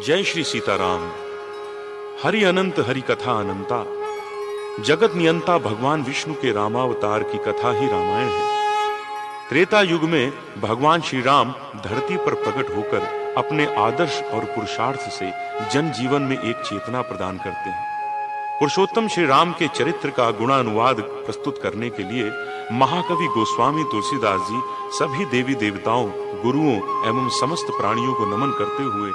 जय श्री सीताराम। हरि अनंत हरि कथा अनंता। जगत नियंता भगवान विष्णु के रामावतार की कथा ही रामायण है। त्रेता युग में भगवान श्री राम धरती पर प्रकट होकर अपने आदर्श और पुरुषार्थ से जन जीवन में एक चेतना प्रदान करते हैं। पुरुषोत्तम श्री राम के चरित्र का गुणानुवाद प्रस्तुत करने के लिए महाकवि गोस्वामी तुलसीदास जी सभी देवी देवताओं, गुरुओं एवं समस्त प्राणियों को नमन करते हुए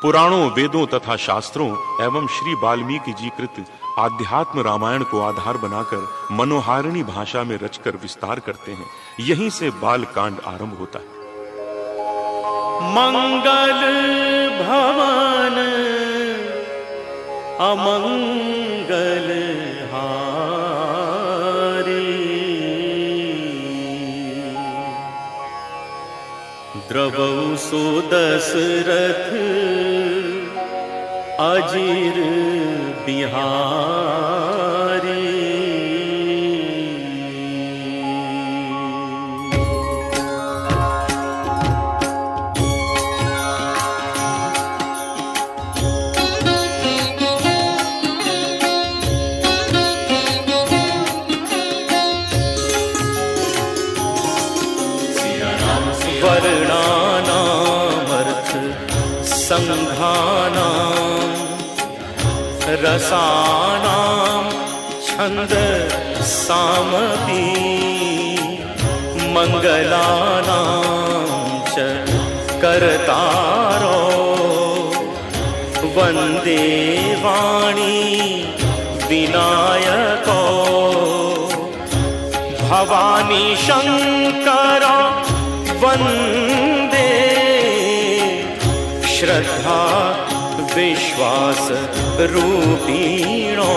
पुराणों, वेदों तथा शास्त्रों एवं श्री वाल्मीकि जी कृत आध्यात्म रामायण को आधार बनाकर मनोहारिणी भाषा में रचकर विस्तार करते हैं। यहीं से बाल कांड आरंभ होता है। मंगल भवन अमंगल हारी, द्रवौ सो दशरथ अजीर बिहारी। वर्णानामर्थ संघानां रसानां छंद सामपि, मंगलानां च कर्तारो वंदे वाणी विनायको। भवानी शंकर वंदे श्रद्धा विश्वास रूपिणो।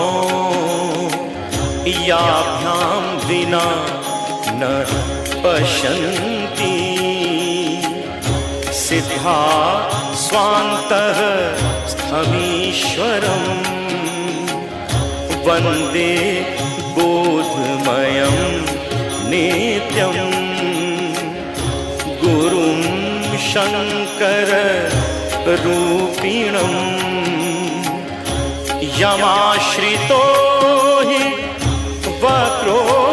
याभ्यां विना न पश्यन्ति सिद्धा स्वान्तः स्थमीश्वरम्। वन्दे बोधमयं नित्यम् गुरुं शंकर रूपिणम्। यमाश्रितो हि वक्रोऽपि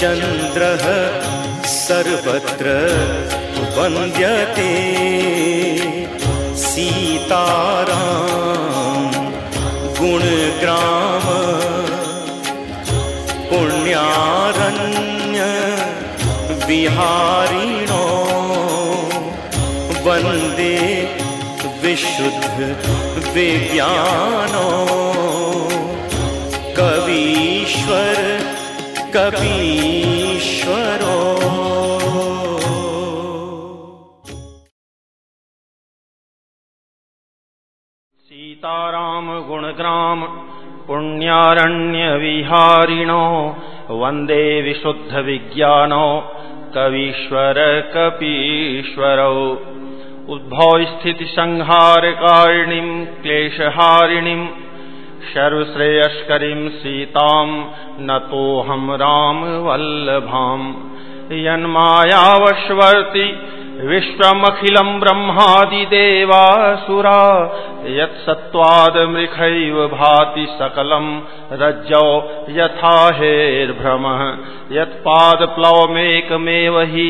चन्द्रः सर्वत्र वन्द्यते। सीताराम गुणग्राम पुण्यारण्य विहारिणो। वंदे विशुद्ध विज्ञानो। कवीश्वर कपीश्वरो। सीताराम गुणग्राम पुण्यारण्य विहारिणो। वंदे विशुद्ध विज्ञानो। कवीश्वर कपीश्वरौ। उद्भव स्थिति संहार कारिणीं क्लेशहारिणीं सर्वश्रेयस्करीं सीतां नतोऽहं राम वल्लभाम्। यन्मायावशवर्ति विश्वमखिलं ब्रह्मादिदेवासुरा। यत्सत्त्वादमृखैव भाति सकलं रज्जौ यथा हेर्भ्रमः। यत्पादप्लवमेकमेव हि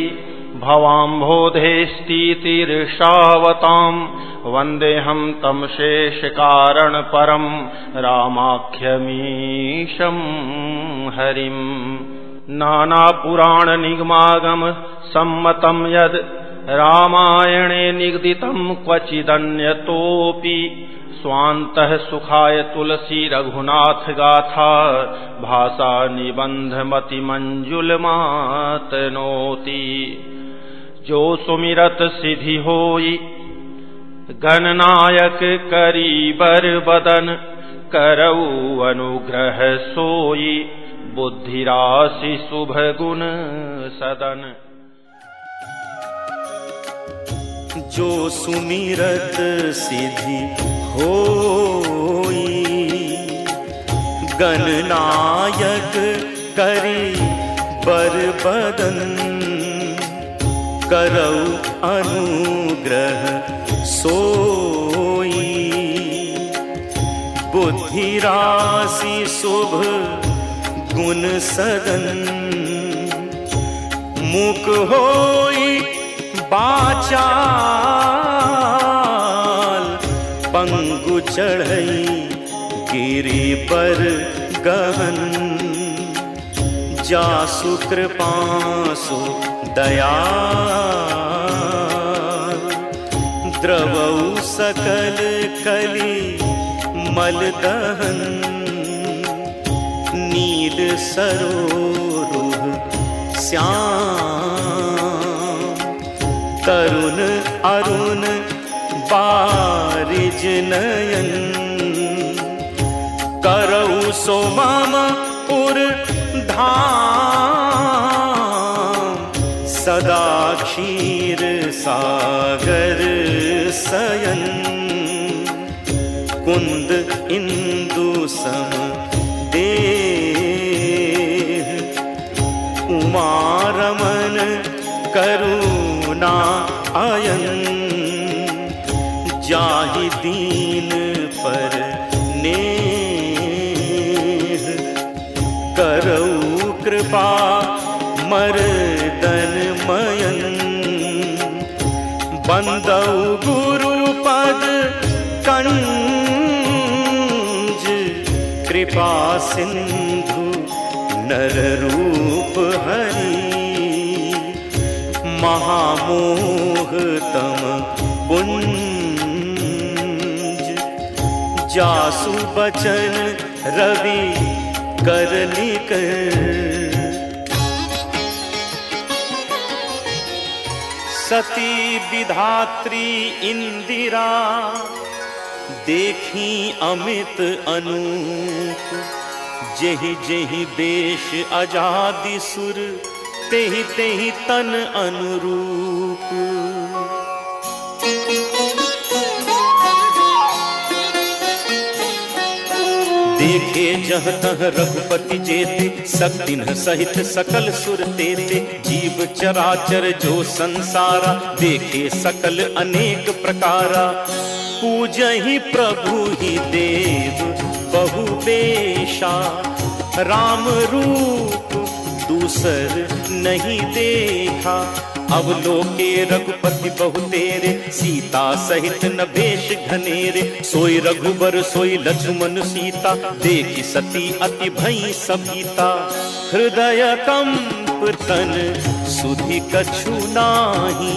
भवाम्भोधेस्तीतिर्षावताम्। वन्देऽहं तं शेषकारणपरं रामाख्यमीशं हरिम्। नानापुराणनिगमागम सम्मतं यद् रामायणे निगदितं क्वचिदन्यतोऽपि। स्वान्तः सुखाय तुलसी रघुनाथ गाथा। भाषा निबंधमति मंजुलमातनोति। जो सुमिरत सिद्धि होई गणनायक करीबर बदन। करऊ अनुग्रह सोई बुद्धिराशि शुभ गुण सदन। जो सुमिरत सिद्धि होई गणनायक करीबर बदन। करऊ अनुग्रह सोई। बुद्धि राशि शुभ गुण सदन, मुख होई बाचाल। पंगु चढ़ई गिरि पर गहन, जासु कृपासु दयाल। द्रवौ सकल कली मल दहन, नील सरोरुह श्याम। तरुण अरुण बारिज नयन, करऊ सो मम उर धाम। सदा क्षीर सागर सयन, कुंद इंदु सम देह। उमा रमन करुणा अयन, जाहि दीन पर नेह। करऊ कृपा मर्दन मयन, बंदऊ गुरु पद कंज। कृपा सिंधु नर रूप हरि, महामोह तम पुंज। जासु बचन रवि कर निकर, सती विधात्री इंदिरा। देखी अमित अनूप, जेहि जेहि बेश अजादि सुर। तेहि तेहि तन अनुरूप, देखे जह तह रघुपति जेते। शक्तिन सहित सकल सुर तेते, जीव चराचर जो संसारा। देखे सकल अनेक प्रकारा, पूजहि प्रभु ही देव बहु बेशा। राम रूप दूसर नहीं देखा, अवलोके रघुपति बहु तेरे। सीता सहित न भेष घनेरे, सोई रघुबर सोई लक्ष्मण सीता। देखी सती अति भई सभीता, हृदय कंप तन सुधि कछु नाही।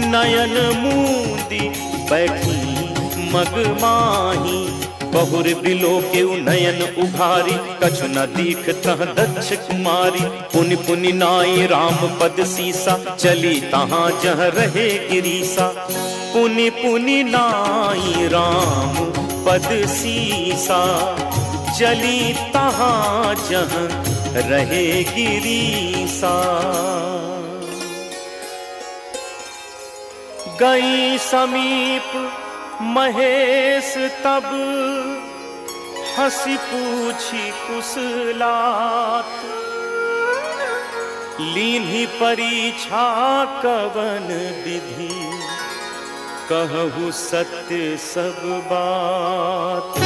नयन मूंदी बैठी मग माही, बहुर बिलोके नयन उभारी। कछु न दीख तह दक्ष कुमारी, पुनि पुनि नाई राम पद सीसा। चली तहाँ जह रहे गिरीसा, पुनि पुनि नाई राम पद सीसा। चली तहाँ जह रहे गिरीसा। गई समीप महेश तब, हंसी पूछी कुशलात। लीन्ही परीक्षा कवन विधि, कहु सत्य सब बात।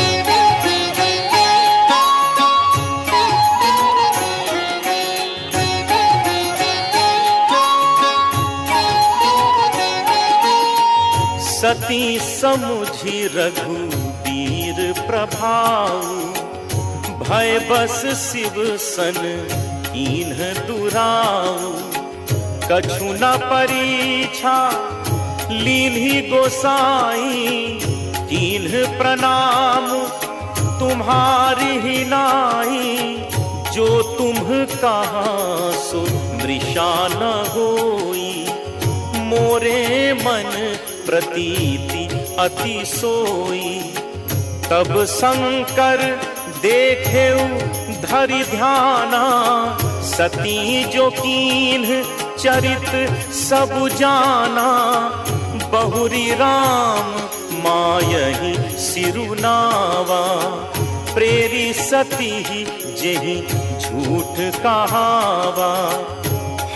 सती समुझी रघुबीर प्रभाव, भय बस शिव सन कीन्ह दुराऊ। कछु न परीक्षा लीन्ही गोसाई, कीन्ह प्रणाम तुम्हारी ही नाई। जो तुम कहा सो मृषा न होई, मोरे मन प्रतीति अति सोई। तब शंकर देखेउ धरि ध्याना, सती जो कीन्ह चरित सब जाना। बहुरी राम मायहि सिरुनावा, प्रेरी सती जेहि झूठ कहावा।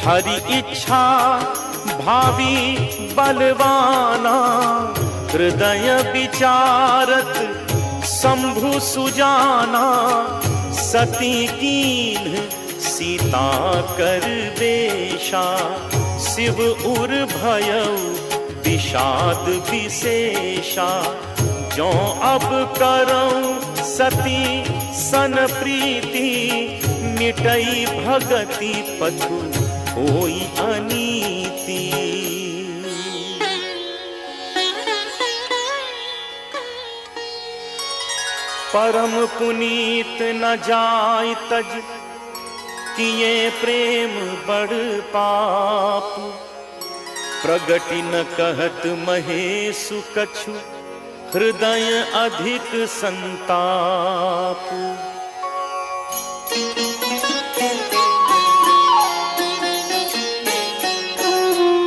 हरि इच्छा भावी बलवाना, हृदय विचारत शंभु सुजाना, सती कीन्ह सीता कर बेशा, शिव उर भयउ विषाद विशेषा। जो अब करऊं सती सन प्रीति, मिटई भगति पथु होई अनीति। परम पुनीत न जाय तज, किए प्रेम बड़ पाप। प्रगति न कहत महेशु कछु, हृदय अधिक संताप।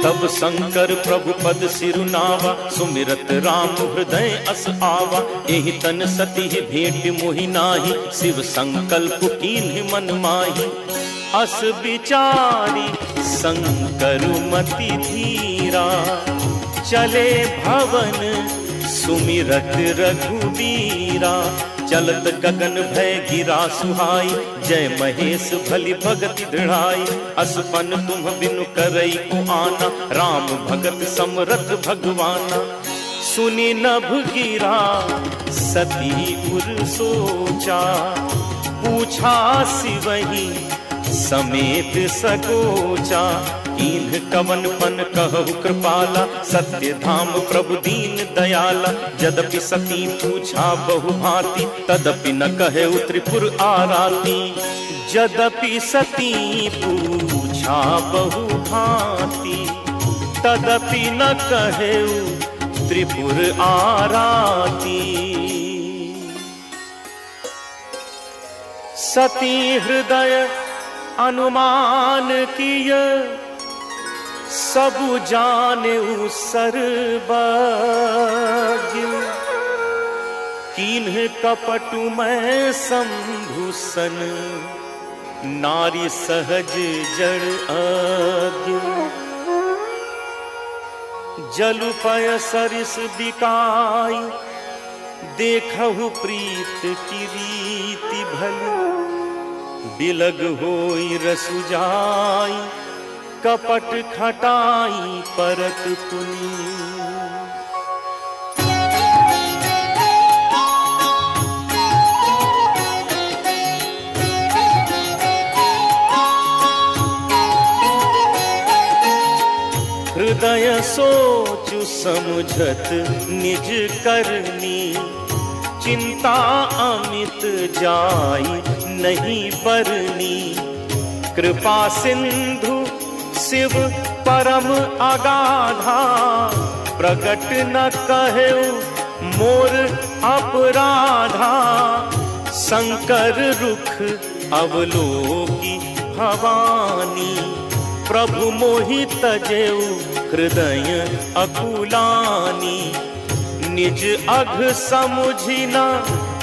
तब शंकर प्रभु पद सिरुनावा, सुमिरत राम हृदय अस आवा। एहि तन सती भेंट मोहि नाही, शिव संकल्प कीन्ह मन माही। अस विचारी शंकर मति धीरा, चले भवन सुमिरत रघुबीरा। चलत गगन भय गिरा सुहाई, जय महेश भली भगति दृढ़ाई। असपन तुम बिनु करई को आना, राम भगत समरथ भगवाना। सुनी नभ गिरा सती उर सोचा, पूछा सिवही समेत सकोचा। कीन्ह कवन पन कहु कृपाला, सत्य धाम प्रभु दीन दयाला। यद्यपि सती पूछा बहु भांति, तदपि न कहे त्रिपुर आराती। यद्यपि सती पूछा बहु भांति, तदपि न कहे त्रिपुर आराती। सती हृदय अनुमान किय, सबु जानेउ सर्वज्ञ। कीन्ह कपटु मैं शंभु सन, नारी सहज जड़ अज्ञ। जलु पय सरिस बिकाई, देखहु प्रीत की रीति भली। बिलग होई रसु जाई, कपट खटाई परत पुनी। हृदय सोचु समझत निज करनी, चिंता अमित जाई नहीं बरनी। कृपा सिंधु शिव परम अगाधा, प्रगट न कहेउ मोर अपराधा। शंकर रुख अवलोकी भवानी, प्रभु मोहि तजेउ हृदय अकुलानी। निज अघ समुझी न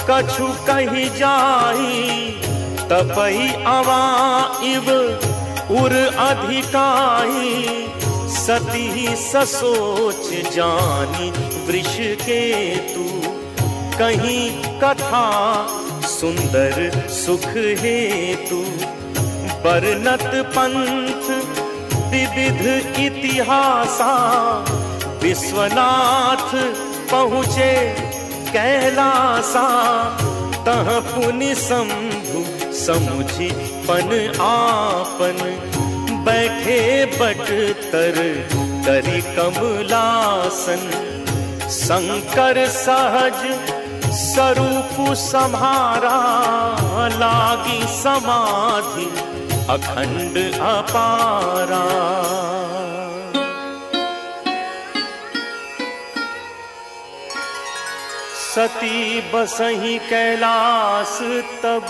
कछु कही जाई, तपई अवा इव उर अधिकाई। सती ससोच जानी वृष के तू, कहीं कथा सुंदर सुख हेतु। बरनत पंथ विविध इतिहासा, विश्वनाथ पहुँचे कैलासा। तह पुनि शंभु समुझी पन आपन, बैठे बट तर करी कमलासन। शंकर सहज स्वरूप सम्हारा, लागी समाधि अखंड अपारा। सती बसहि कैलास तब,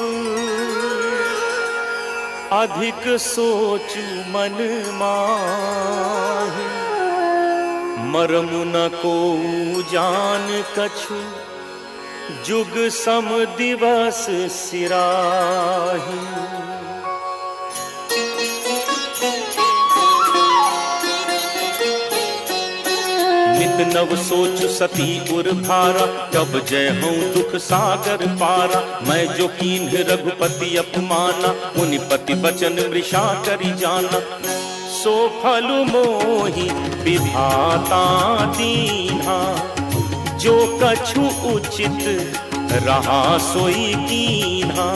अधिक सोचु मन माहि। मरमु न को जान कछु, जुग सम दिवस सिराहि। नित नव सोच सती उर भारा, कब जय हूँ दुख सागर पारा। मैं जो कीन्ह रघुपति अपमाना, मुनिपति बचन मृषा करि जाना। सो फल मोहि विधाता दीन्हा, जो कछु उचित रहा सोई कीन्हा।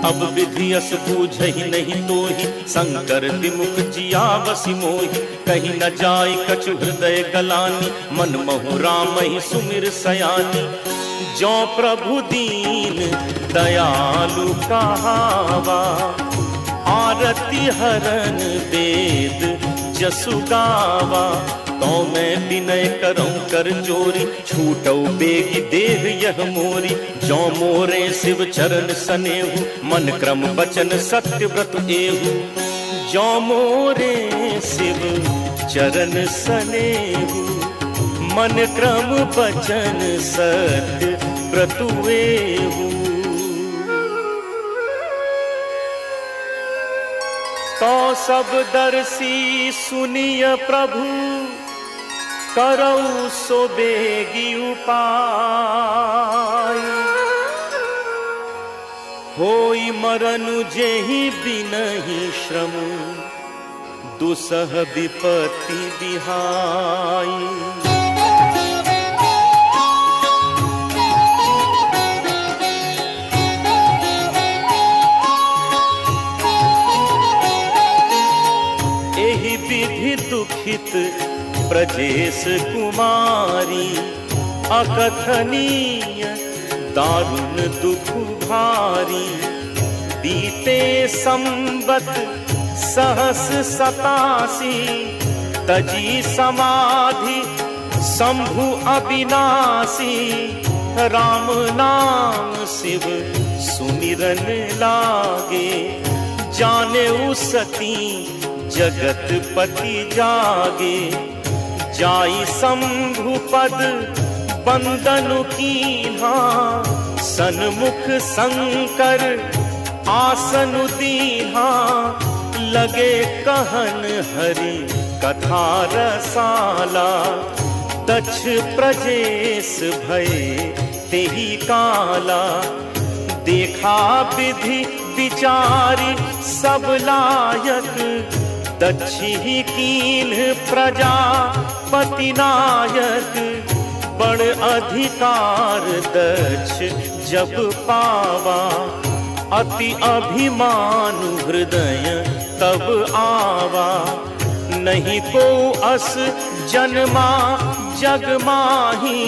अब विधि अस बूझहि नहीं तोहि, शंकर विमुख जिया बसि मोहि। कहीं न जाय कछु हृदय गलानी, मन महु राम ही सुमिर सयानी। जो प्रभु दीन दयालु कहावा, आरती हरन वेद जसु गावा। तो मैं विनय करऊं कर जोरी, छूटौ बेगी देह यह मोरी। जो मोरे शिव चरण सनेहु, मन क्रम बचन सत्य व्रत एहु। जो मोरे शिव चरण सनेहु, मन क्रम बचन सत्य व्रत एहु। तो सब दर्शी सुनिय प्रभु, करऊ सो बेगी उपाय। होई मरनु जेहि बिनहि श्रम, दुसह विपत्ति बिहाई। एहि विधि दुखित ब्रजेश कुमारी, अकथनीय दारुण दुख भारी। बीते संबत सहस 87, तजी समाधि शंभु अविनाशी। राम नाम शिव सुमिरन लागे, जाने सती जगत पति जागे। जाई शंभु पद बंदनु कीन्हा, सन्मुख शंकर आसनु दीन्हा। लगे कहन हरि कथा रसाला, दक्ष प्रजेश भय तेहि काला। देखा विधि विचारी सब लायक, दक्षि कीन्ह प्रजापति नायक। बड़ अधिकार दक्ष जब पावा, अति अभिमानु हृदय तब आवा। नहीं को अस जन्मा जग माही,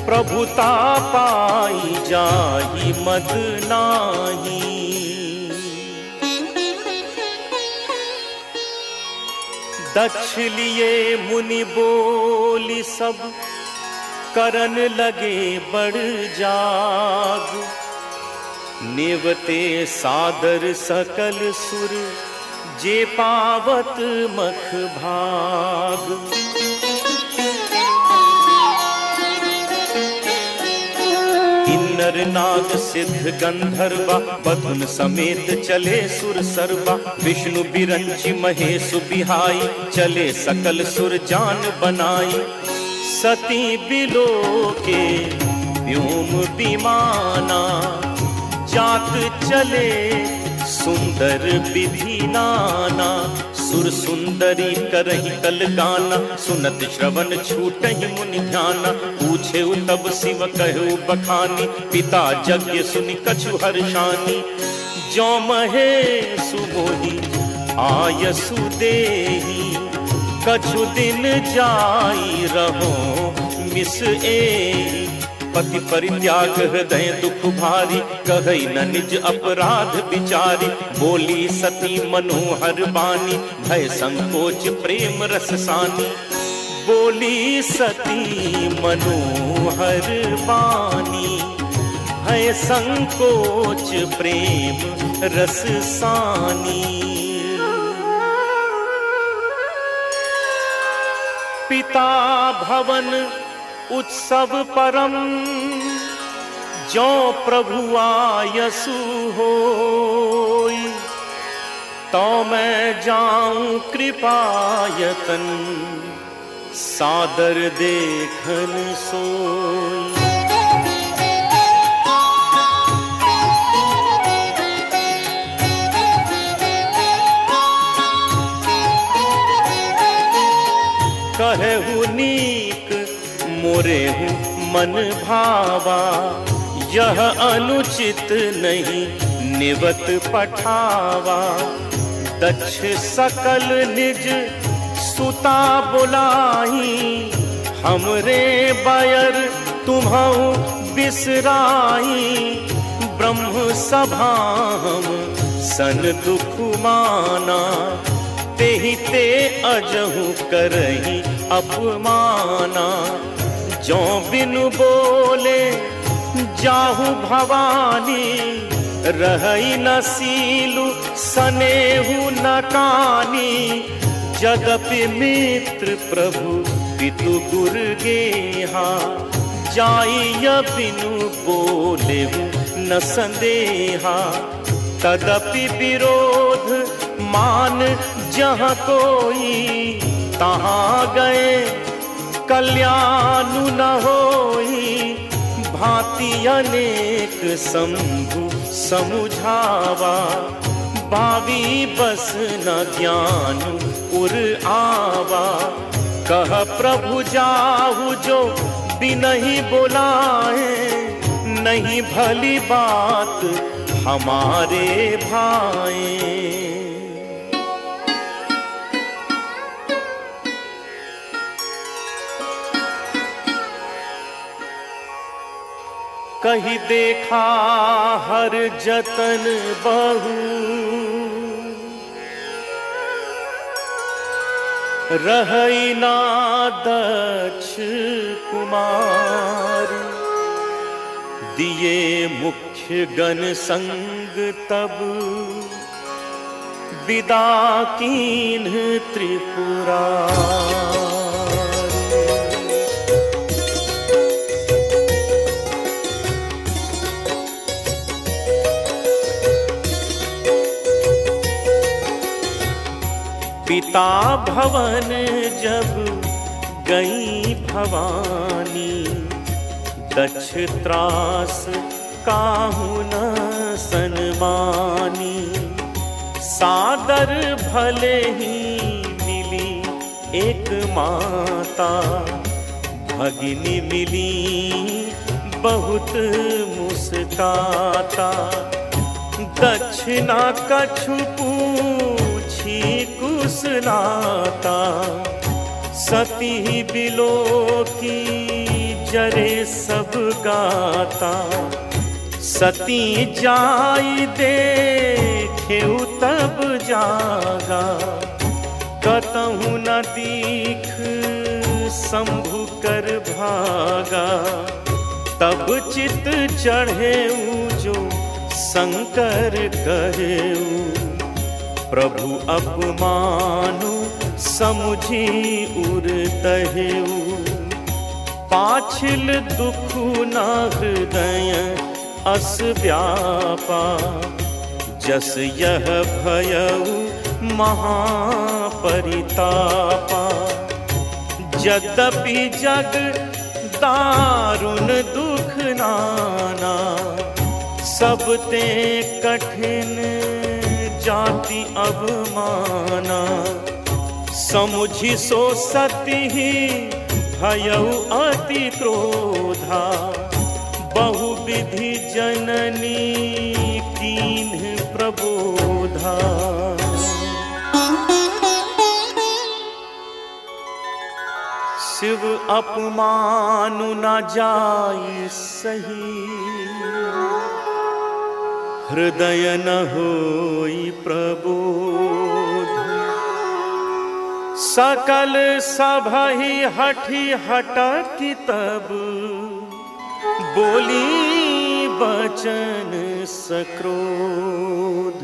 प्रभुता पाई जाहि मद नाही। दक्ष लिए मुनि बोली सब, करन लगे बड़ जाग। नेवते सादर सकल सुर, जे पावत मख भाग। किन्नर नाग सिद्ध गंधर्वा, बधुन समेत चले सुर सर्वा। विष्णु बिरंची महेश बिहाई, चले सकल सुर जान बनाई। सती बिलो के व्योम विमाना, जात चले सुंदर विधि नाना। सुर सुंदरी करहि कल गाना, सुनत श्रवण छूटहि मुनि ध्याना। पूछे तब शिव कहु बखानी, पिता यज्ञ सुनि कछु हर्षानी। जो महेशु मोहि आयसु देहि, कछु दिन जाई रहो मिस एहि। पति परित्याग हृदय दुख भारी, कहई न निज अपराध विचारी। बोली सती मनोहर बानी, भय संकोच प्रेम रस सानी। बोली सती मनोहर बानी, भय संकोच प्रेम रस सानी। पिता भवन उत्सव परम, जो प्रभु आयसु होई। तो मैं जाऊं कृपायतन, सादर देखन सोई। कहु नीक मोरेहु मन भावा, यह अनुचित नहीं निवत पठावा। दक्ष सकल निज सुता बुलाई, हमरे बयर तुम्हु बिसराई। ब्रह्म सभा हम सन दुख माना, तेहि ते अजहु करही अपमाना। जो बिनु बोले जाहु भवानी, रहई न सीलु सनेहु न कानी। जदपि मित्र प्रभु पितु गुर गेहा, जाई बिनु बोलेहु न संदेहा। तदपि विरोध मान जहाँ कोई, तहाँ गए कल्याण न होई। भांति अनेक शंभु समुझावा, भावी बस न ज्ञान उर आवा। कह प्रभु जाहु जो बिनहि बोलाए, नहीं भली बात हमारे भाए। कही देखा हर जतन बहु, रहई ना दक्ष कुमार। दिए मुख्य गण संग तब, विदा कीन्ह त्रिपुरारी। पिता भवन जब गई भवानी, दक्ष त्रास काहू न सनमानी। सादर भले ही मिली एक माता, भगिनी मिली बहुत मुस्काता। दक्षिणा कछु पूछी कुशलाता, सती बिलो की जरे सब गाता। सती जाई देखेउ तब जागा, कतहु न दीख शंभु कर भागा। तब चित चढ़ेऊ जो शंकर कहेऊ, प्रभु अपमानु समुझी उर तहेऊ। पाछिल दुखु न हृदय अस व्यापा, जस यह भयऊ महापरितापा। यद्यपि जग दारुण दुख नाना, सब ते कठिन जाति अवमाना। समुझि सो सती भयऊ अति क्रोधा, बहुविधि जननी कीन्ह प्रबोधा। शिव अपमानु न जाई सही, हृदय न होई प्रबोध। सकल सभहि हठि हटकी तब, बोली बचन सक्रोध।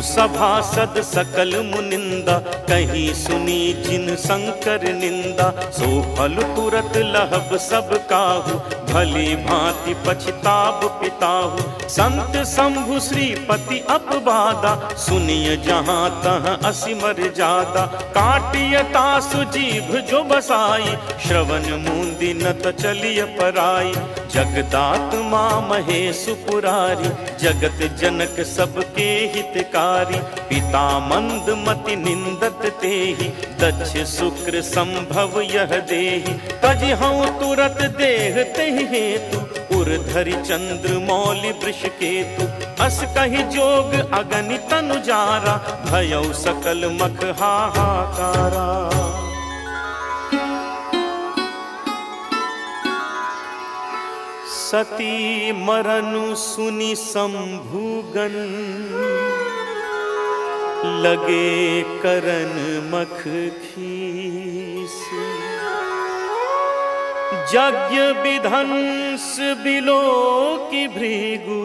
सभासद सकल मुनिंदा, कहीं सुनी जिन शंकर निंदा। सो फल तुरत लहब सब काहू, भली भांति पछताब पिताहू। संत शंभु श्रीपति अपवादा, सुनिय जहाँ तहाँ असिमर जादा। काटियता सुजीभ जो बसाई, श्रवण मूंदी न त चलिय पराई। जगदात्मा महेश पुरारी, जगत जनक सबके हितकारी। पिता मंद मति निंदत तेहि, दक्ष शुक्र संभव यह देहि। तज हूँ तुरत देह तेहि हेतु, उर्धरि चंद्र मौलि वृष केतु। अस कहि जोग अगणित अनुजारा, भयौ सकल मख हाहाकारा। सती मरनु सुनि शंभुगन, लगे करन मख खीस। यज्ञ विध्वंस बिलो की भृगु,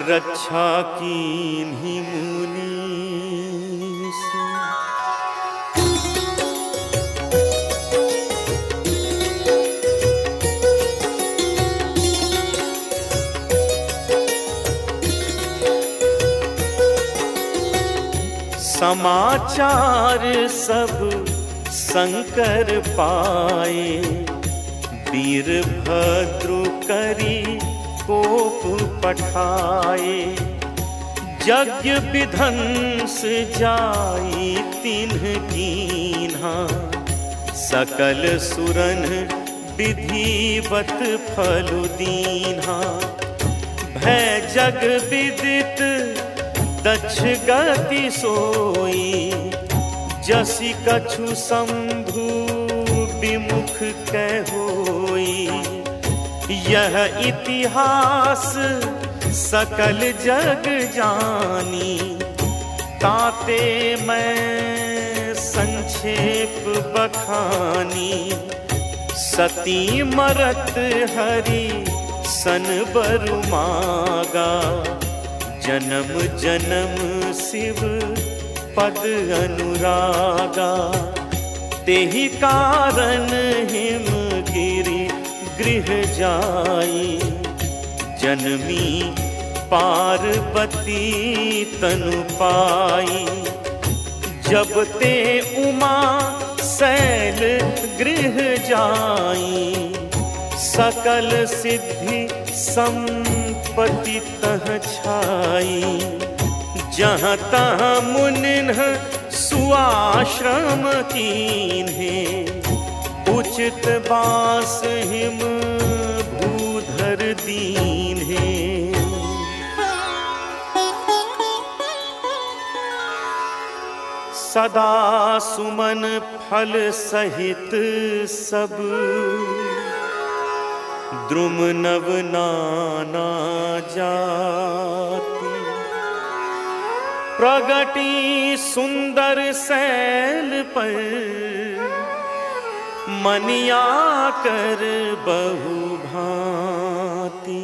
रक्षा कीन्हि मुनीस। समाचार सब शंकर पाए, वीरभद्र करी कोप पठाए। यज्ञ विध्वंस जाई तिन्ह कीन्हा, सकल सुरन विधिवत फलु दीन्हा। भय जग विदित दक्ष गति सोई, जसि कछु शंभु विमुख कहोई। यह इतिहास सकल जग जानी, ताते मैं संक्षेप बखानी। सती मरत हरि सन बरु मागा, जन्म जन्म शिव पद अनुरागा। तेहि कारण हिमगिरि गृह जाई, जनमी पार्वती तनु पाई। जब ते उमा शैल गृह जाई, सकल सिद्धि संपत्ति तह छाई। जहाँ तहाँ मुनिन सुआश्रम कीन्हे, उचित बास हिम भूधर दीन्हे। सदा सुमन फल सहित सब, द्रुम नव नाना जाति। प्रगटी सुंदर शैल पर, मनिया कर बहु भांति।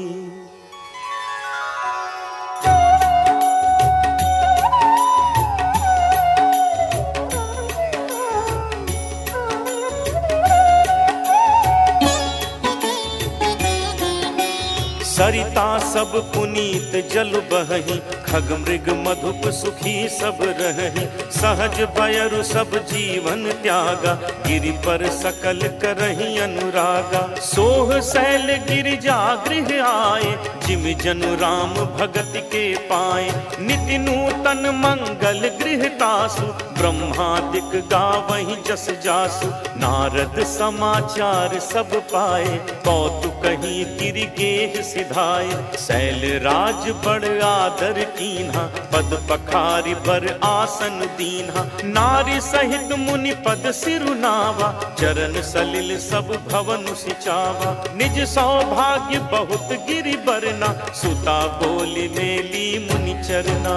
सरिता सब पुनीत जल बहहि, खग मृग मधुप सुखी सब रहहि। सहज बयरु सब जीवन त्यागा, गिरि पर सकल करहि अनुरागा। सोह शैल गिरिजा गृह आए, जिम जनु राम भगत के पाए। निति नूतन मंगल गृह तासु, ब्रह्मादिक गावहि जस जासु। नारद समाचार सब पाए, कौतुक कहीं गिरि गेह सिधाए। शैल राज बड़ आदर कीन्हा, पद पखारी बर आसन दीन्हा। नारी सहित मुनि पद सिरुनावा, चरण सलिल सब भवन सिचावा। निज सौभाग्य बहुत गिरि बरना, सुता बोली मेली मुनि चरना।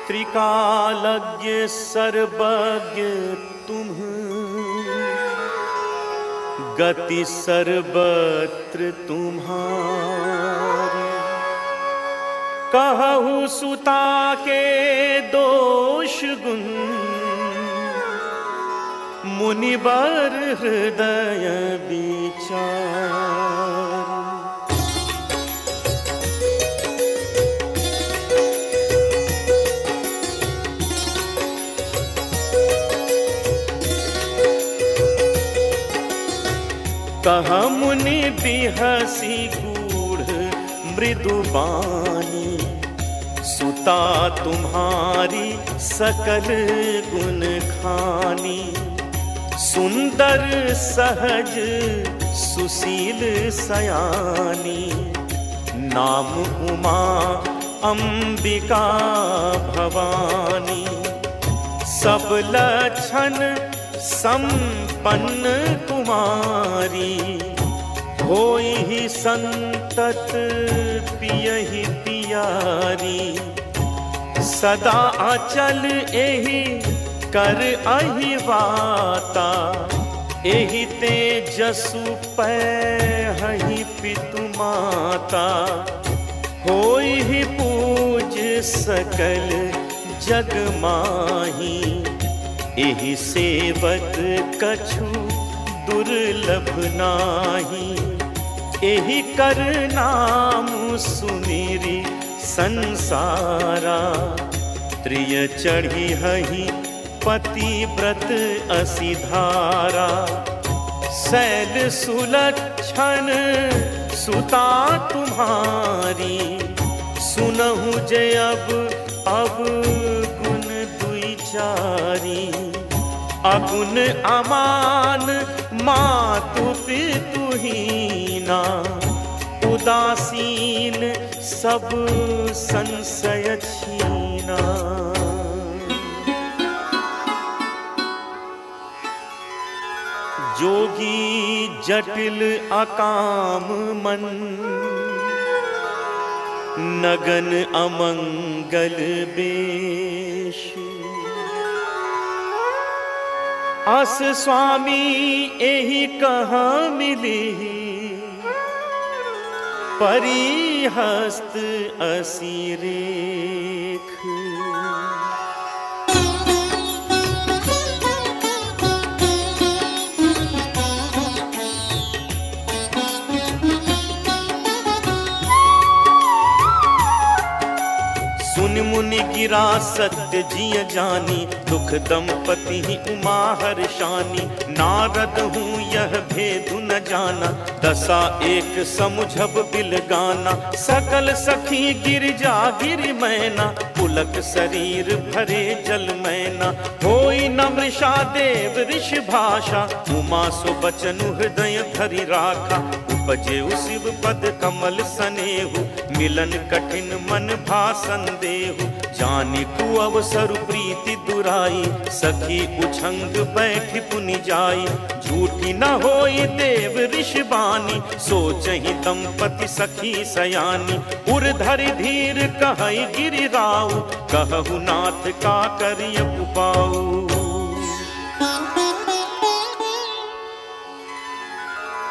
त्रिकालज्ञ सर्वज्ञ तुम, गति सर्वत्र तुम्हारी। कहु सुता के दोष गुण, मुनिवर हृदय विचार। कह मुनि बिहसी गूढ़ मृदुबानी, सुता तुम्हारी सकल गुण खानी। सुंदर सहज सुशील सयानी, नाम उमा अंबिका भवानी। सब लक्षण संपन्न कुमारी, होई ही संतत पियहि पियारी। सदा अचल एहि कर अहिवाता, एहि तेजसु पैहि पितु माता। होई ही पूज सकल जग माही, एहि सेवक कछु दुर्लभ नाही। एहि कर नाम सुमिरि संसारा, त्रिय चढ़ी हहि पतिव्रत असिधारा। शैल सुलक्षण सुता तुम्हारी, सुनहु जय अब गुण दुई चारी। अगुण अमान मातु पितु हीना, उदासीन सब संशय छीना। जोगी जटिल अकाम मन, नगन अमंगल बेश। अस स्वामी एहि कहाँ मिली, परिहस्त असी रेख। सुनि मुनि गिरा सत्य जिय जानी, दुख दंपति ही उमा हर्षानी। नारद हूँ यह भेदु न जाना, दशा एक समुझब बिल गाना। सकल सखी गिरिजा गिरि मैना, पुलक शरीर भरे जल मैना। होई न मृषा देव ऋषि भाषा, उमा सो बचनु हृदय धरि राखा। उपजे शिव पद कमल सनेहु, मिलन कठिन मन भासन देहु। जानि कु अवसर प्रीति दुराई, सखी उछंग बैठि पुनि जाई। झूठी न होई देव ऋषि बानी, सोचहि दंपति सखी सयानी। उर धरि धीर कहई गिरि राउ, कहु नाथ का करिय उपाऊ।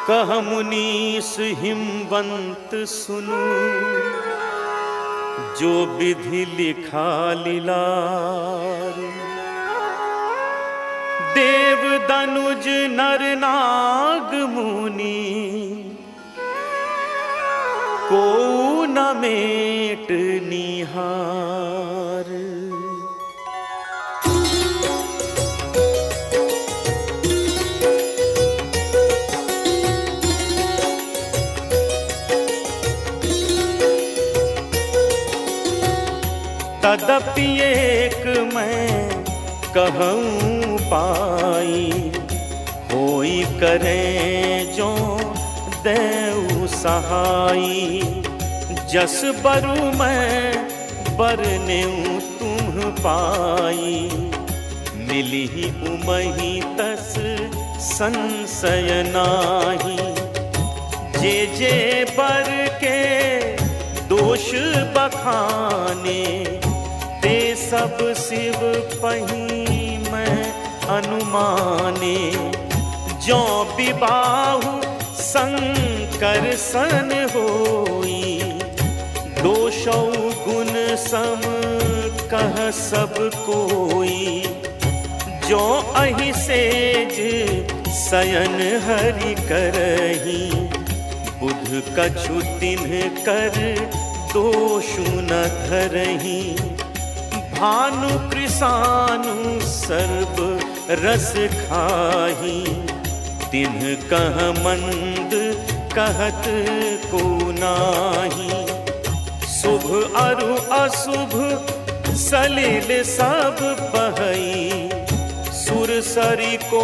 कह मुनीस हिमवंत सुनु, जो विधि लिखा लीलार। देव दनुज नर नाग मुनि, को न मेट निहार। तदपि एक मैं कहूँ पाई, होई करे जो देऊ सहाई। जस बरु मैं बरनेऊ तुम पाई, मिली उमही तस संशय नाही। जे जे बर के दोष बखाने, ते सब शिव पही मैं अनुमाने। जो विबाहु शंकर सन होई, दोषौ गुण सम कह सब कोई। जो अहि सेज शयन हरि करही, बुध कछु तिन्ह कर दोषु न धरही। भानु कृसानु सर्व रस खाही, तिन्ह कह मंद कहत को नाही। शुभ अरु अशुभ सलिल सब बहई, सुरसरी को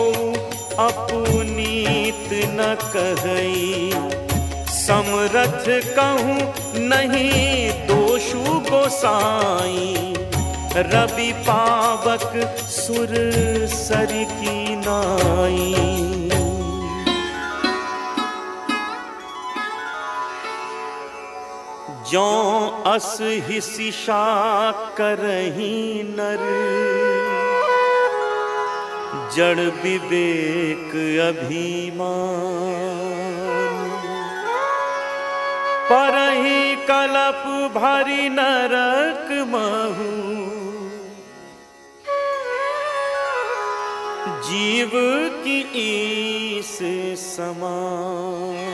अपुनीत न कहई। समरथ कहूँ नहीं दोषु गोसाई, रवि पावक सुर सर की नाई। जो अस हिसिशा करही नर, जड़ विवेक अभिमान। परही कलप भरी नरक महु, जीव की ईस समान।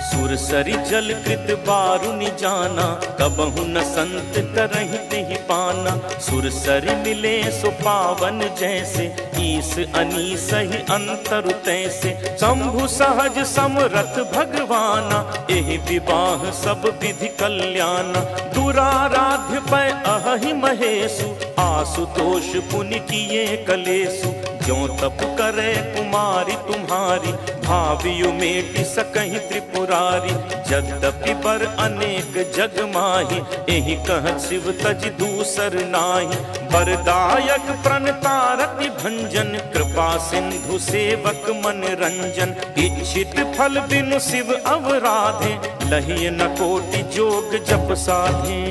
सुरसरी जल कृत बारुनि जाना, कबहु न संत करहि तिहि पाना। सुरसरी मिले सो पावन जैसे, ईस अनीस ही अंतर तैसे। शंभु सहज समरथ भगवाना, एहि विवाह सब विधि कल्याण। दुराराध्य पै अहि महेशु, आशुतोष पुनि किए कलेसु। जो तप करे कुमारी तुम्हारी, भावियु मेटि सकहि त्रिपुरारी। जद्यपि बर अनेक जग माही, एहि कहत शिव तज दूसर नाही। वरदायक प्रणतारति भंजन, कृपा सिंधु सेवक मन रंजन। इच्छित फल बिनु शिव अवराधे, लहिय न कोटि जोग जप साधे।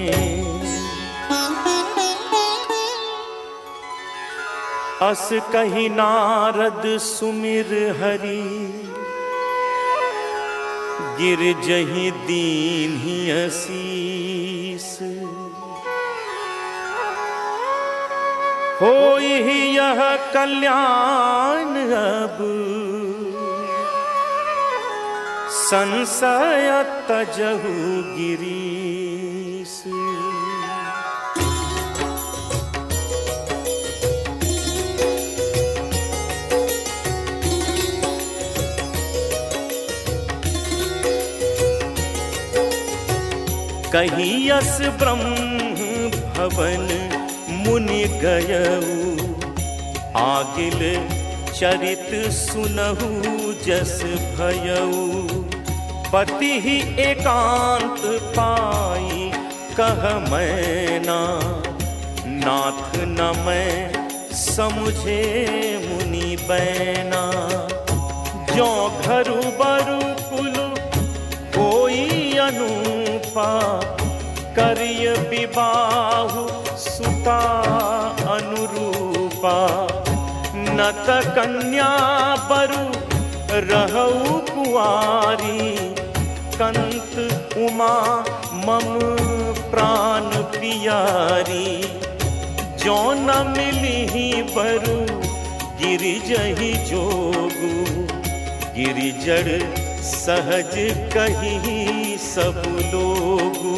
अस कही नारद सुमिर हरि, गिर जहि दीन्हि असीस। होई ही यह कल्याण अब, संशय तजहु गिरीश। कही यस ब्रह्म भवन मुनि गयऊ, आगिल चरित सुनहु जस भयऊ। पति ही एकांत पाई कह मैना, नाथ न मैं समुझे मुनि बैना। जो घरु बरु कुल कोई अनूपा, करिय विबाहु सुता अनुरूपा। नत कन्या बरु रहु कुआरी, कंत उमा मम प्राण पियारी। जो न मिली बरु गिरिजहि जोगु, गिरिजड़ सहज कही सब लोगु।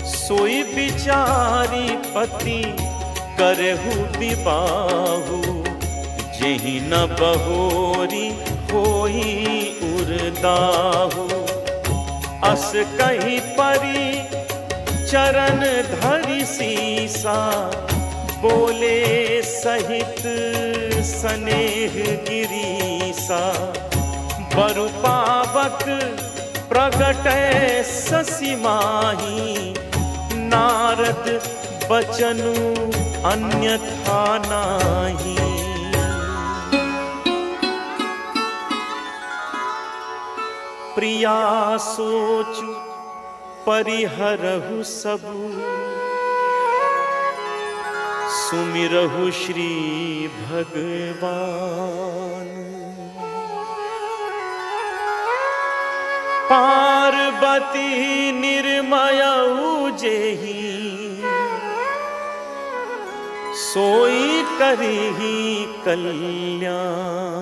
सोई बिचारी पति करहु विबाहु, जेहि न बहोरी होई उरदाहु। अस कही परी चरण धरि सीसा, बोले सहित स्नेह गिरीसा। बरु पावक प्रगटै ससी माही, नारद बचनु अन्यथा नाही। प्रिया सोचु परिहरहु सबु, सुमिरहु श्री भगवान। पार्वती निर्मयऊ जेहि, सोई करिहि कल्याण।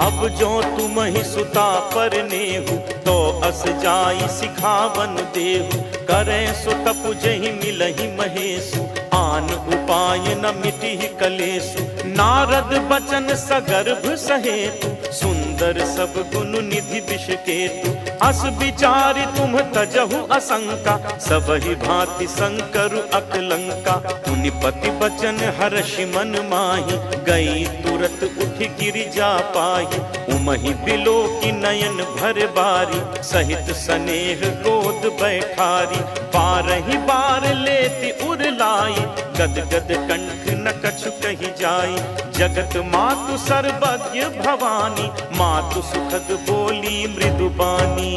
अब जो तुम ही सुता पर नेहु, तो अस जाई सिखावन देहु। करें सो तपु जहि मिलहि महेशु, आन उपाय न मिटिहि कलेसु। नारद बचन सगर्भ सहेतु, सुंदर सब गुण निधि विषकेतु। अस विचारि तुम तजहु असंका, सबहि भांति शंकर अकलंका। मुनिपति बचन हर्षि मन माहि, गई तुरत उठ गिरिजा पाहि। उमहि बिलो की नयन भर बारी, सहित स्नेह गोद बैठारी। बारहि बार लेति उर लाई, गद गद कंठ न कछु कहि जाई। जगत मातु सर्वज्ञ भवानी, मातु सुखद बोली मृदु बानी।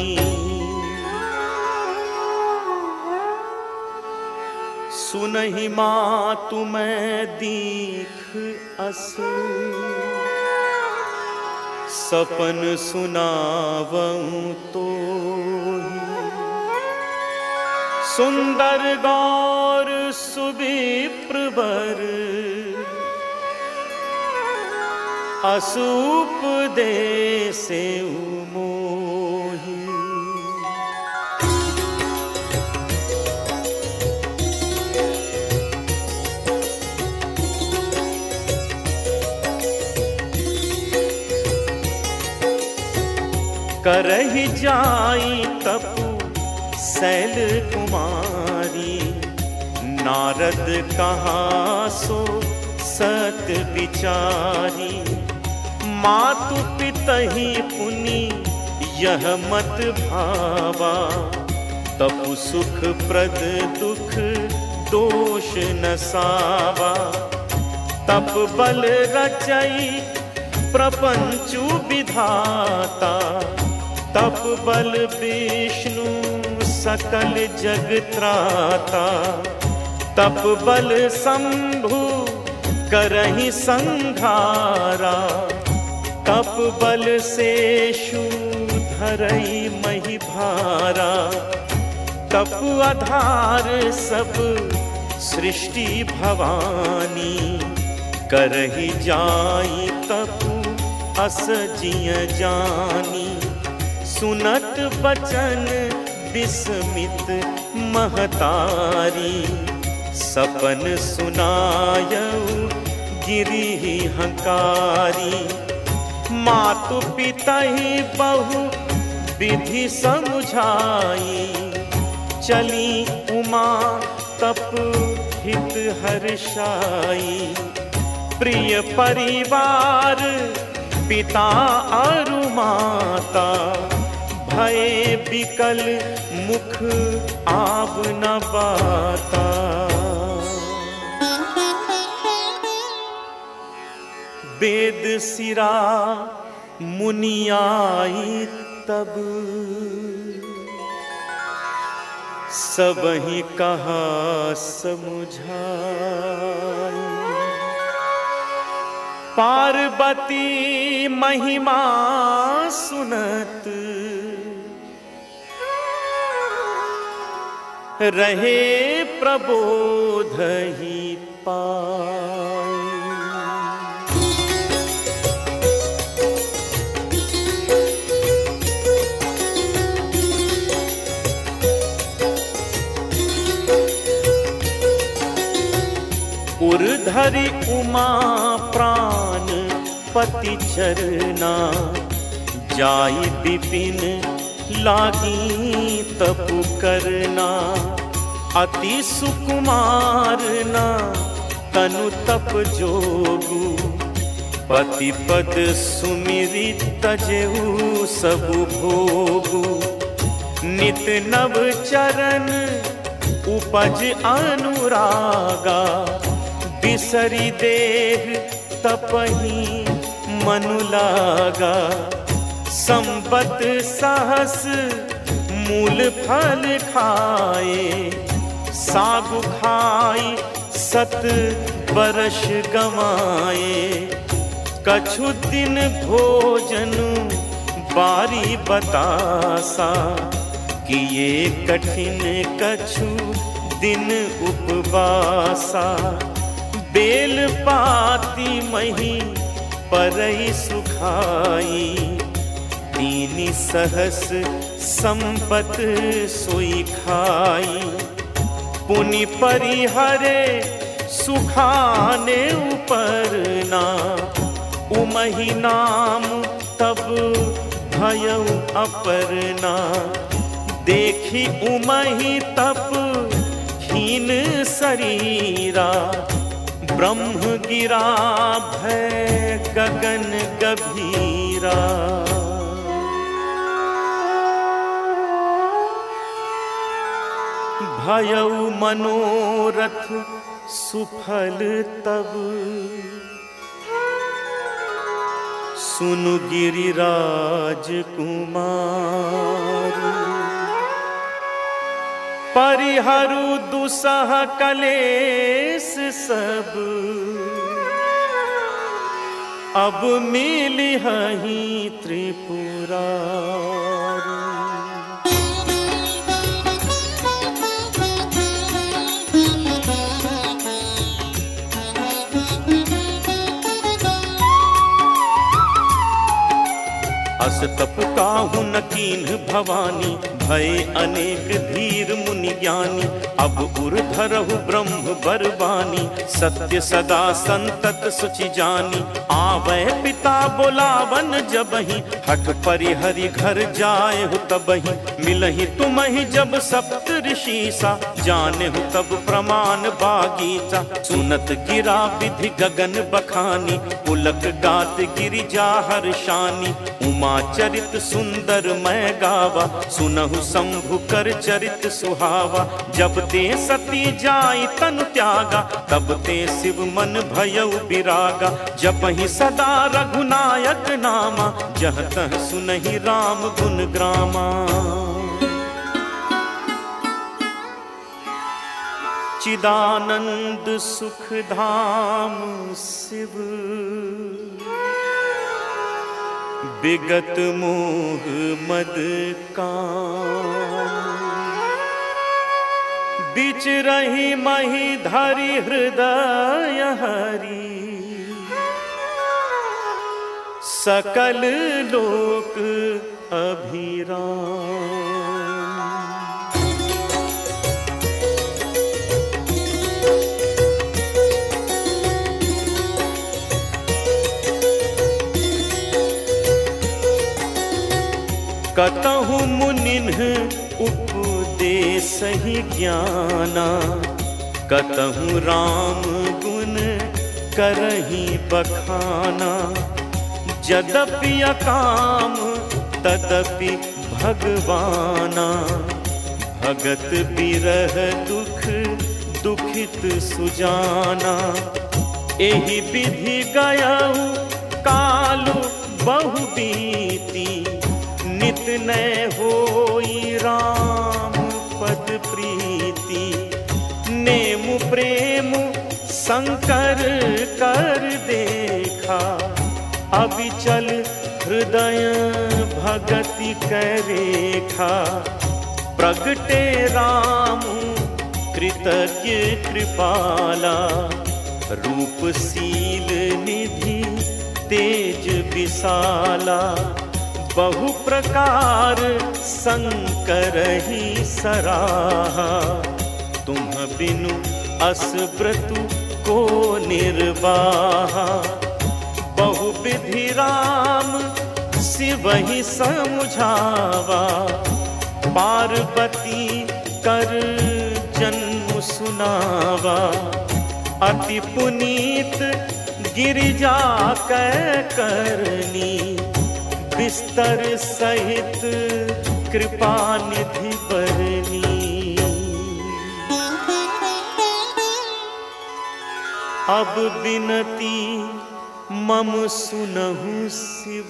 सुनहि मातु मैं दीख असु, सपन सुनावऊं तोहि। सुंदर गौर सुविप्र वर, असूप देसे मोहि। करहि जाई तपु शैल कुमारी, नारद कहा सो सत विचारी। मातु पितहि पुनि यह मत भावा, तपु सुख प्रद दुख दोष न सावा। तप बल रचई प्रपंचु विधाता, तप बल विष्णु सकल जग त्राता। तप बल शंभु करहि संघारा, तप बल शेषु धरई मही भारा। तप आधार सब सृष्टि भवानी, करहि जाई तपु अस जिय जानी। सुनत बचन विस्मित महतारी, सपन सुनायऊ गिरि हंकारी। मातु पितहि बहु विधि समुझाई, चली उमा तप हित हर्षाई। प्रिय परिवार पिता अरु माता, भये बिकल मुख आव न बाता। वेद सिरा मुनि आई तब, सबहि कहा समुझाई। पार्वती महिमा सुनत, रहे प्रबोध ही पाई। उर्धरि उमा प्राण पति चरना, जाई विपिन लागी तपु करना। अति सुकुमार ना तनु तप जोगु, पति पद सुमिरि तजेहु सबु भोगु। नित नव चरण उपज अनुरागा, बिसरी देह तपहि मनु लागा। संबत सहस मूल फल खाए, सागु खाई सत बरस गवाए। कछु दिन भोजन बारी बतासा, किए कठिन कछु दिन उपवासा। बेल पाती मही परई सुखाई, दीनी सहस संपत सोई खाई। पुनि परिहरे सुखाने उपरना, उमहि नाम तब भयउ अपरना। देखी उमहि तप खीन शरीरा, ब्रह्म गिरा भय गगन गभीरा। भयउ मनोरथ सुफल तब, सुनु गिरिराज कुमार। परिहरु दुसह कलेस सब, अब मिलिहहि त्रिपुरारी। अस तप काहु न कीन्ह भवानी, भय अनेक धीर मुनि ज्ञानी। अब उर्धरहु ब्रह्म बरबानी, सत्य सदा संतत सुचि जानी। आवे पिता बोलावन जबहि, हठ परिहरि घर जाए हो तबहि। मिलहि तुमहि जब सप्त ऋषि सा, जाने हो तब प्रमाण बागीचा। सुनत गिरा विधि गगन बखानी, पुलक गात गिरिजा हर्षानी। उमा चरित सुंदर मैं गावा, सुनहु शंभु कर चरित सुहावा। जब ते सती जाई तनु त्यागा, तब ते शिव मन भयउ विरागा। जपहि सदा रघुनायक नामा, जह तह सुनहि राम गुण ग्रामा। चिदानंद सुख धाम शिव, विगत मोह मद काम। बिच रही मही धरि हृदय हरि, सकल लोक अभिराम। कतहु मुनिन्ह उपदेश ही ज्ञाना, कतहु राम गुण करहि बखाना। यद्यपि अकाम तदपि भगवाना, भगत बिरह दुख दुखित सुजाना। एहि विधि गयउ कालु बहु बीती, नित न होई राम पद प्रीति। नेम प्रेम शंकर कर देखा, अविचल हृदय भगति करेखा। प्रगटे राम कृतज्ञ कृपाला, रूपशील निधि तेज विशाला। बहु प्रकार शंकर ही सराहा, तुम बिनु अस व्रतु को निर्वाहा। बहु विधि राम शिव ही समझावा, पार्वती कर जन्म सुनावा। अति पुनीत गिरिजा कै करनी, बिस्तर सहित कृपा निधि बरनी। अब बिनती मम सुनहु शिव,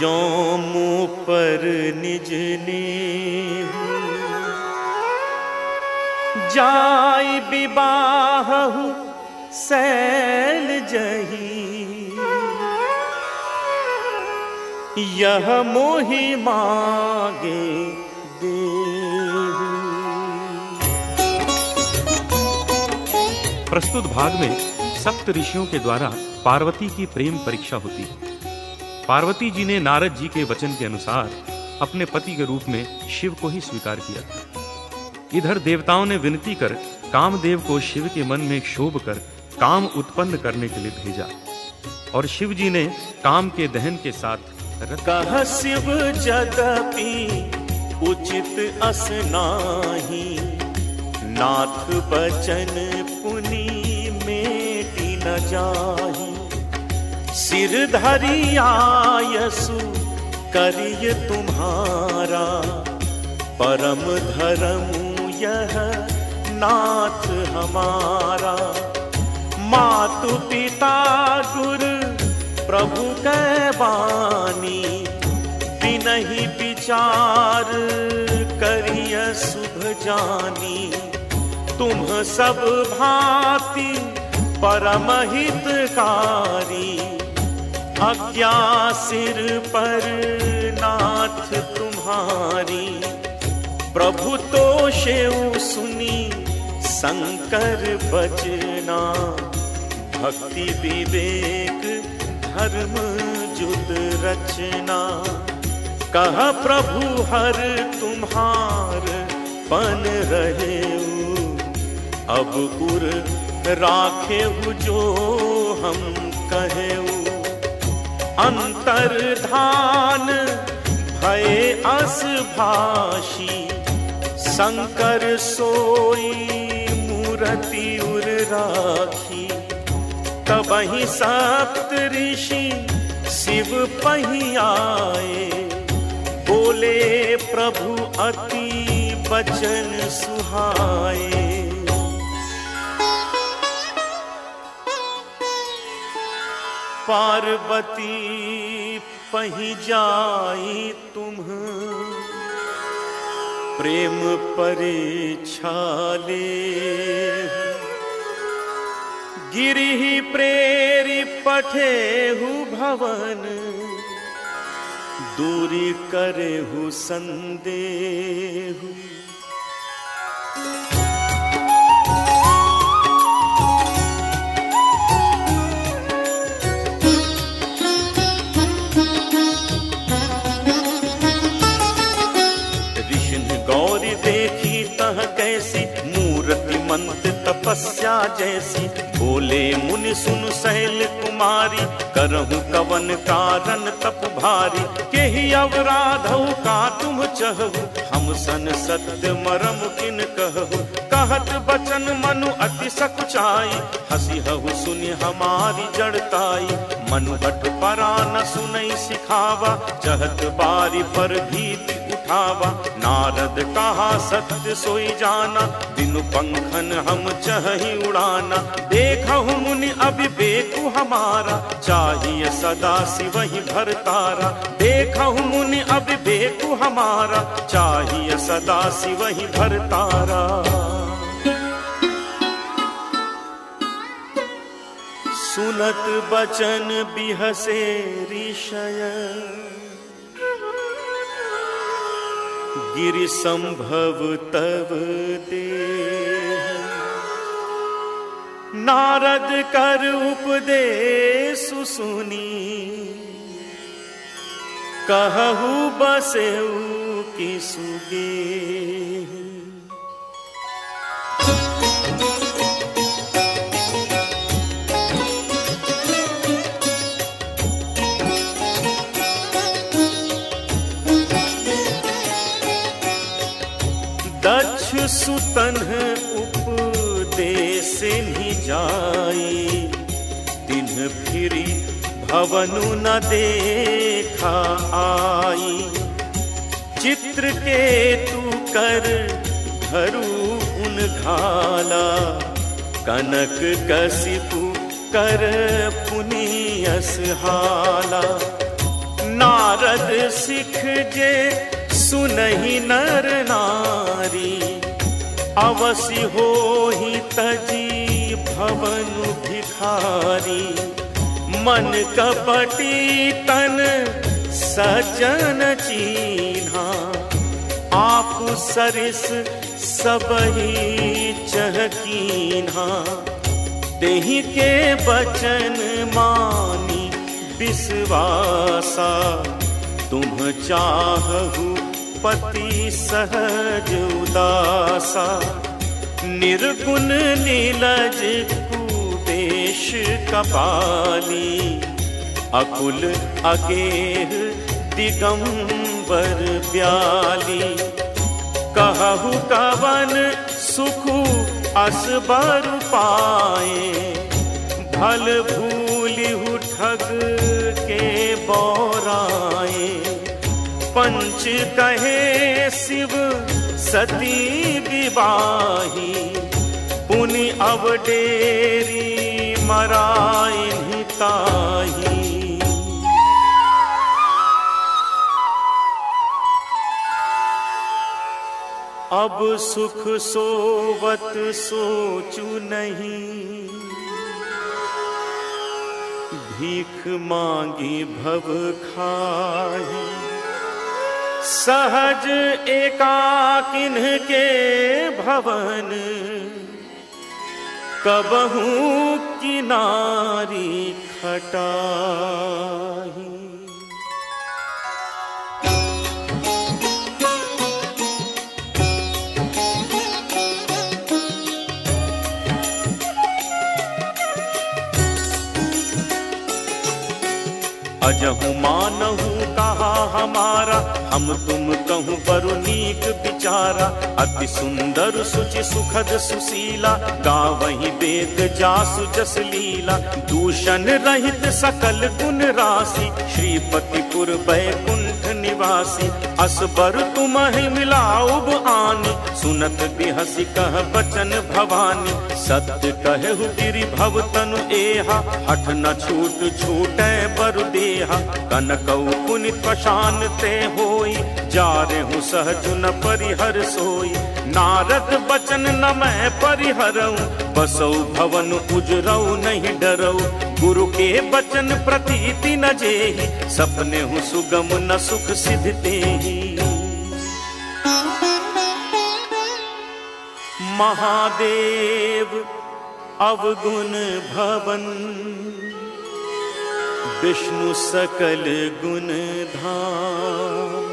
जो मुँह पर निज नेहु। जाय विवाहु सैल जही, यह मोहि मांगे देहु। प्रस्तुत भाग में सप्त ऋषियों के द्वारा पार्वती की प्रेम परीक्षा होती है। पार्वती जी ने नारद जी के वचन के अनुसार अपने पति के रूप में शिव को ही स्वीकार किया था। इधर देवताओं ने विनती कर कामदेव को शिव के मन में क्षोभ कर काम उत्पन्न करने के लिए भेजा, और शिव जी ने काम के दहन के साथ कह शिव जदपि उचित अस नाही, नाथ बचन पुनि मेटि न जाही। सिर धरि आयसु करिय तुम्हारा, परम धर्म यह नाथ हमारा। मातु पिता गुरु प्रभु कै बानी, बिनहि विचार करिय शुभ जानी। तुम सब भांति परम हितकारी, आज्ञा सिर पर नाथ तुम्हारी। प्रभु तोषेउ सुनी शंकर बचना, भक्ति विवेक धर्म जुत रचना। कह प्रभु हर तुम्हार पन रहेउ, अब उर राखेउ जो हम कहेउ। अंतर्धान भय अस भाषी, शंकर सोई मूर्ति उर राखी। तबहि सप्त ऋषि शिव पहि आए, बोले प्रभु अति बचन सुहाए। पार्वती पहि जाई तुम, प्रेम परीक्षा ले। गिरि प्रेरि पठेहु भवन, दूरी करेहु संदेहु। गौरी देखी तह कैसी, मूर्ति मंत तपस्या जैसी। बोले मुनि सुन शैल कुमारी, करहु कवन कारण तप भारी। केहि अवराधौ का तुम चहु, हम सन सत्य मरम किन कहु। कहत बचन मनु अति सकुचाई, हसी हहु सुनि हमारी जड़ताई। मनु हट परा न सुनई सिखावा, चहत बारी पर भीति उठावा। नारद कहा सत्य सोई जाना, बिनु पंखन हम चहि उड़ाना। देखहु मुनि अविवेकु हमारा, चाहिए सदा शिव ही भरतारा। देखहु मुनि अविवेकु हमारा, चाहिए सदा शिव ही भरतारा। सुनत बचन बिहसे ऋषय, गिरि संभव तव देह। नारद कर उपदेश सुनी, कहहु बसेउ की सुगेह। दक्ष सुतन उपदेश नि जाई, तिन्ह फिरी भवनु न देखा आई, चित्र के तू कर धरू उन घाला, कनक कसिपु कर पुनियस हाला। नारद सिख जे सुनहि नर नारी, अवसि होहि तजी भवनु भिखारी। मन कपटी तन सजन चीन्हा, आप सरिस सबही चहकीन्हा। तेहि के बचन मानी विश्वासा, तुम चाहु पति सहज उदासा। निर्गुण नीलज कुदेश कपाली, अकुल अगेह दिगंबर ब्याली। कहु कवन सुखु असबर पाए, भल भूलिहु ठग के बौराए। पंच कहे शिव सती विवाही, पुनि अवडेरी मराइन्हि ताही। अब सुख सोवत सोचू नहीं, भीख मांगी भव खाही। सहज एकाकिन के भवन, कबहू किनारी खटाही। अजहु मानहु कहा हमारा, हम तुम कहूँ बरु नीक विचारा। अति सुंदर सुचि सुखद सुशीला, गावहि वेद जासु जस लीला। दूषण रहित सकल गुण राशि, श्रीपतिपुर बैकुंठ निवासी। असबर तुम्हि मिलाउब आनी, सुनत बिहसि कह बचन भवानी। सत्य कहु गिरि भव तनु एहा, हठ न छूट छूटै बरु देहा। कनकौ पुनित पशान ते होई, जारेहु सहज न परिहर सोई। नारद बचन न मैं परिहरऊं, बसौ भवन उजरऊ नहीं डरऊ। गुरु के बचन प्रतीति न जेहि, सपने हूँ सुगम न सुख सिद्ध तेहि। महादेव अवगुण भवन, विष्णु सकल गुण धाम।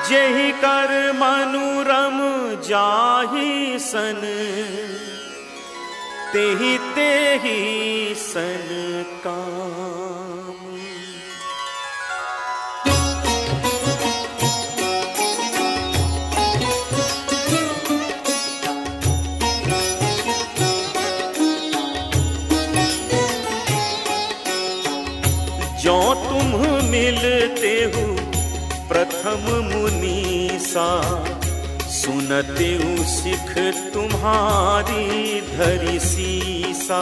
जेहि कर मनुरम जाहि सन, तेहि तेहि सन काम। जो तुम मिलते हो प्रथम मुनीसा, सुनते हूँ सिख तुम्हारी धरी सीसा।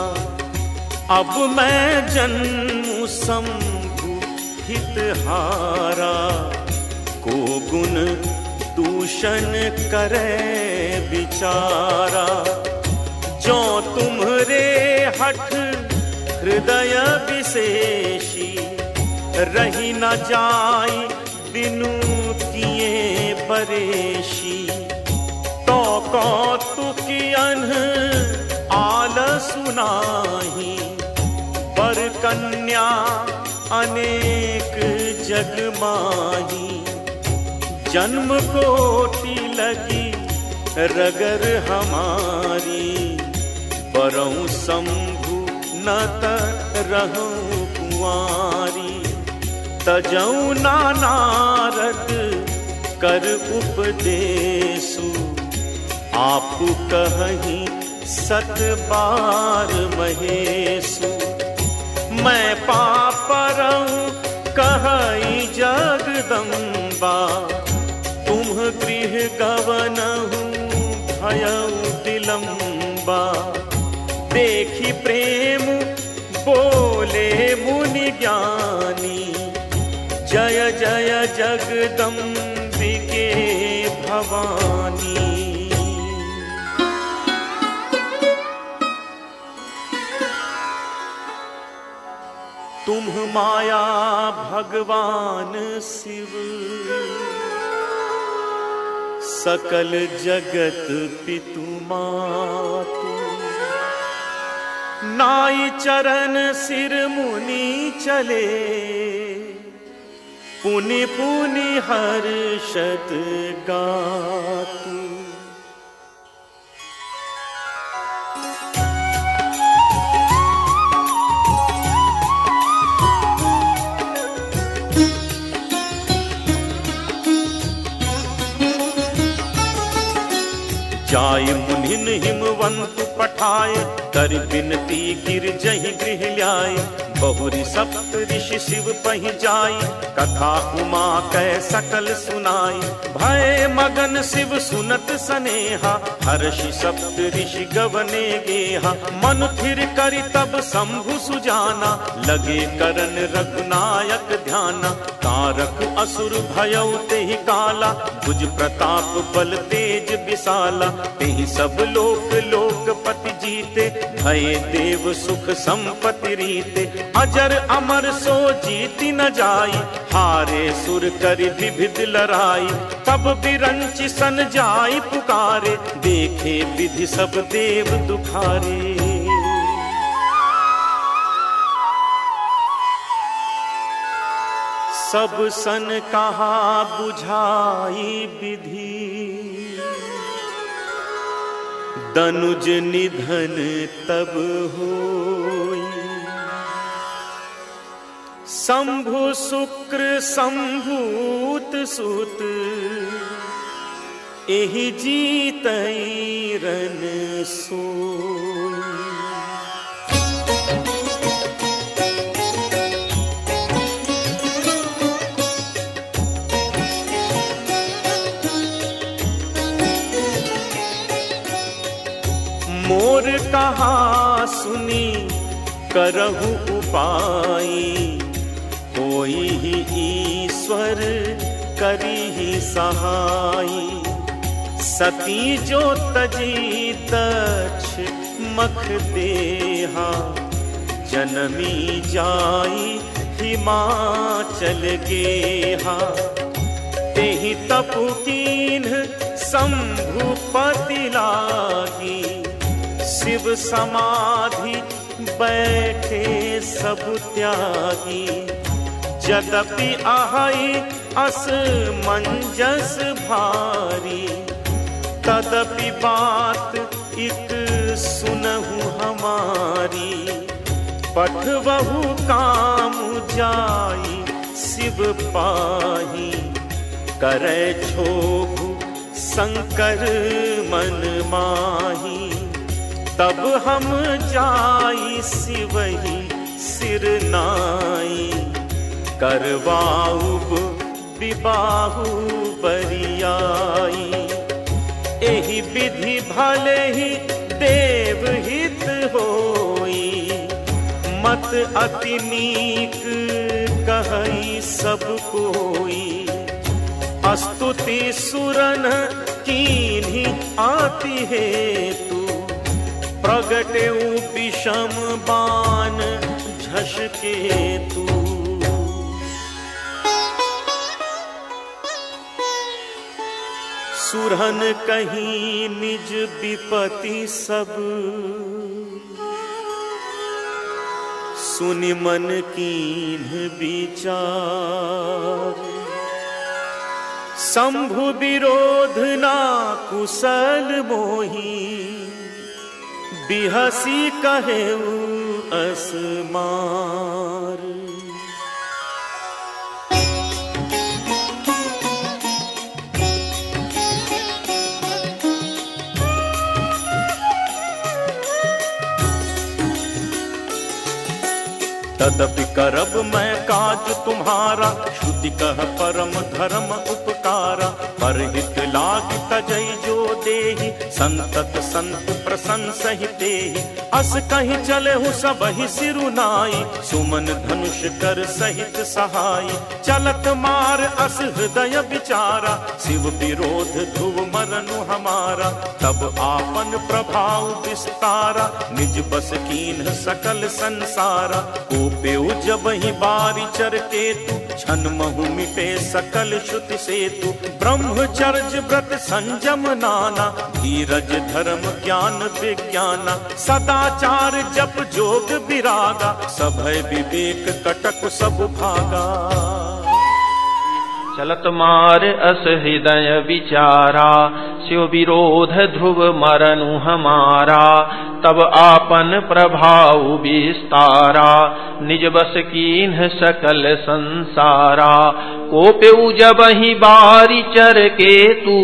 अब मैं जन्म शंभु हितहारा, को गुण दूषण करे विचारा। जो तुम्हारे हठ हृदय विशेषी, रही न जाई बिनु किए परेशी। तो कौतुकियन आल सुनाही, पर कन्या अनेक जग माही। जन्म कोटि लगी रगर हमारी, बरऊं शंभु न रहूं कुंवारी। तजऊ नारद कर उपदेशु, आप कहीं सत बार महेशु। मैं पापरहूँ कहई जगदम्बा, तुम गृह गवनहु भयउ विलम्बा। देखी प्रेम बोले मुनि ज्ञानी, जय जय जगदम्बिके भवानी। तुम माया भगवान शिव, सकल जगत पितु मातु। नाई चरण सिर मुनि चले, पुनि पुनि हर्षत गातु। जाय मुनिन हिमवंत पठाए, कर बिनती गिरजहि गृह ल्याए। बहुरी सप्त ऋषि शिव पहि जाई, कथा उमा कै सकल सुनाई। भय मगन शिव सुनत सनेहा, हर्षि सप्त ऋषि गवने गेहा। मन थिर करि तब शंभु सुजाना, लगे करन रघुनायक ध्याना। तारक असुर भयउ तेहि काला, भुज प्रताप बल तेज विशाला। तेहि सब लोक लोकपति जीते, भये देव सुख संपत्ति रीते। अजर अमर सो जीति न जाई, हारे सुर करि विविध लड़ाई। तब बिरंचि सन जाई पुकारे, देखे विधि सब देव दुखारे। सब सन कहा बुझाई विधि, दनुज निधन तब होई। शंभु शुक्र संभूत सुत, एहि जीतई रन सोई। मोर कहा सुनी करहु उपाई, कोई ही ईश्वर करी ही सहाई। सती जो तजी दक्ष मख देहा, जनमी जाई हिमाचल गेहा। तेहि तपु कीन्ह शंभुपति लागी, शिव समाधि बैठे सब त्यागी। यद्यपि आहई असमंजस भारी, तदपि बात एक सुनहु हमारी। पठवहु काम जाई शिव पाही, करे क्षोभ शंकर मन माही। तब हम जाई शिवहि सिर नाई, करवाउब विबाहु बरियाई। एहि विधि भले ही देव हित होई, मत अति नीक कहई सब कोई। स्तुति सुरन कीन्ही आति हेतु, प्रगटे विषम बाण झषके तू। सुरन कहीं निज विपति सब, सुनि मन कीन्ह विचार। शंभु विरोध ना कुशल मोही, बिहसी कहेऊ असमार। तदपि करब मैं काज तुम्हारा, श्रुति कह परम धर्म उपकारा। परहित लाग तजई जो देहि, संतत संत प्रशंसहि तेहि। अस कहीं चले हूँ सबहि सिरुनाई, सुमन धनुष कर सहित सहाई। चलत मार अस हृदय विचारा, शिव विरोध ध्रुव मरनु हमारा। तब आपन प्रभाव विस्तारा, निज बस कीन्ह सकल संसारा। कोपेउ जब ही बारी चर केतु, छन महु मिटे सकल श्रुति सेतु। ब्रह्मचर्य व्रत संयम नाना, धीरज धर्म ज्ञान विज्ञाना। सदाचार जप जोग विरागा, सभय विवेक कटक सब भागा। चलत मार अस हृदय विचारा, शिव विरोध ध्रुव मरनु हमारा। तब आपन प्रभाव विस्तारा, निज बस कीन्ह सकल संसारा। कोपेउ जबहि बारी चर केतु,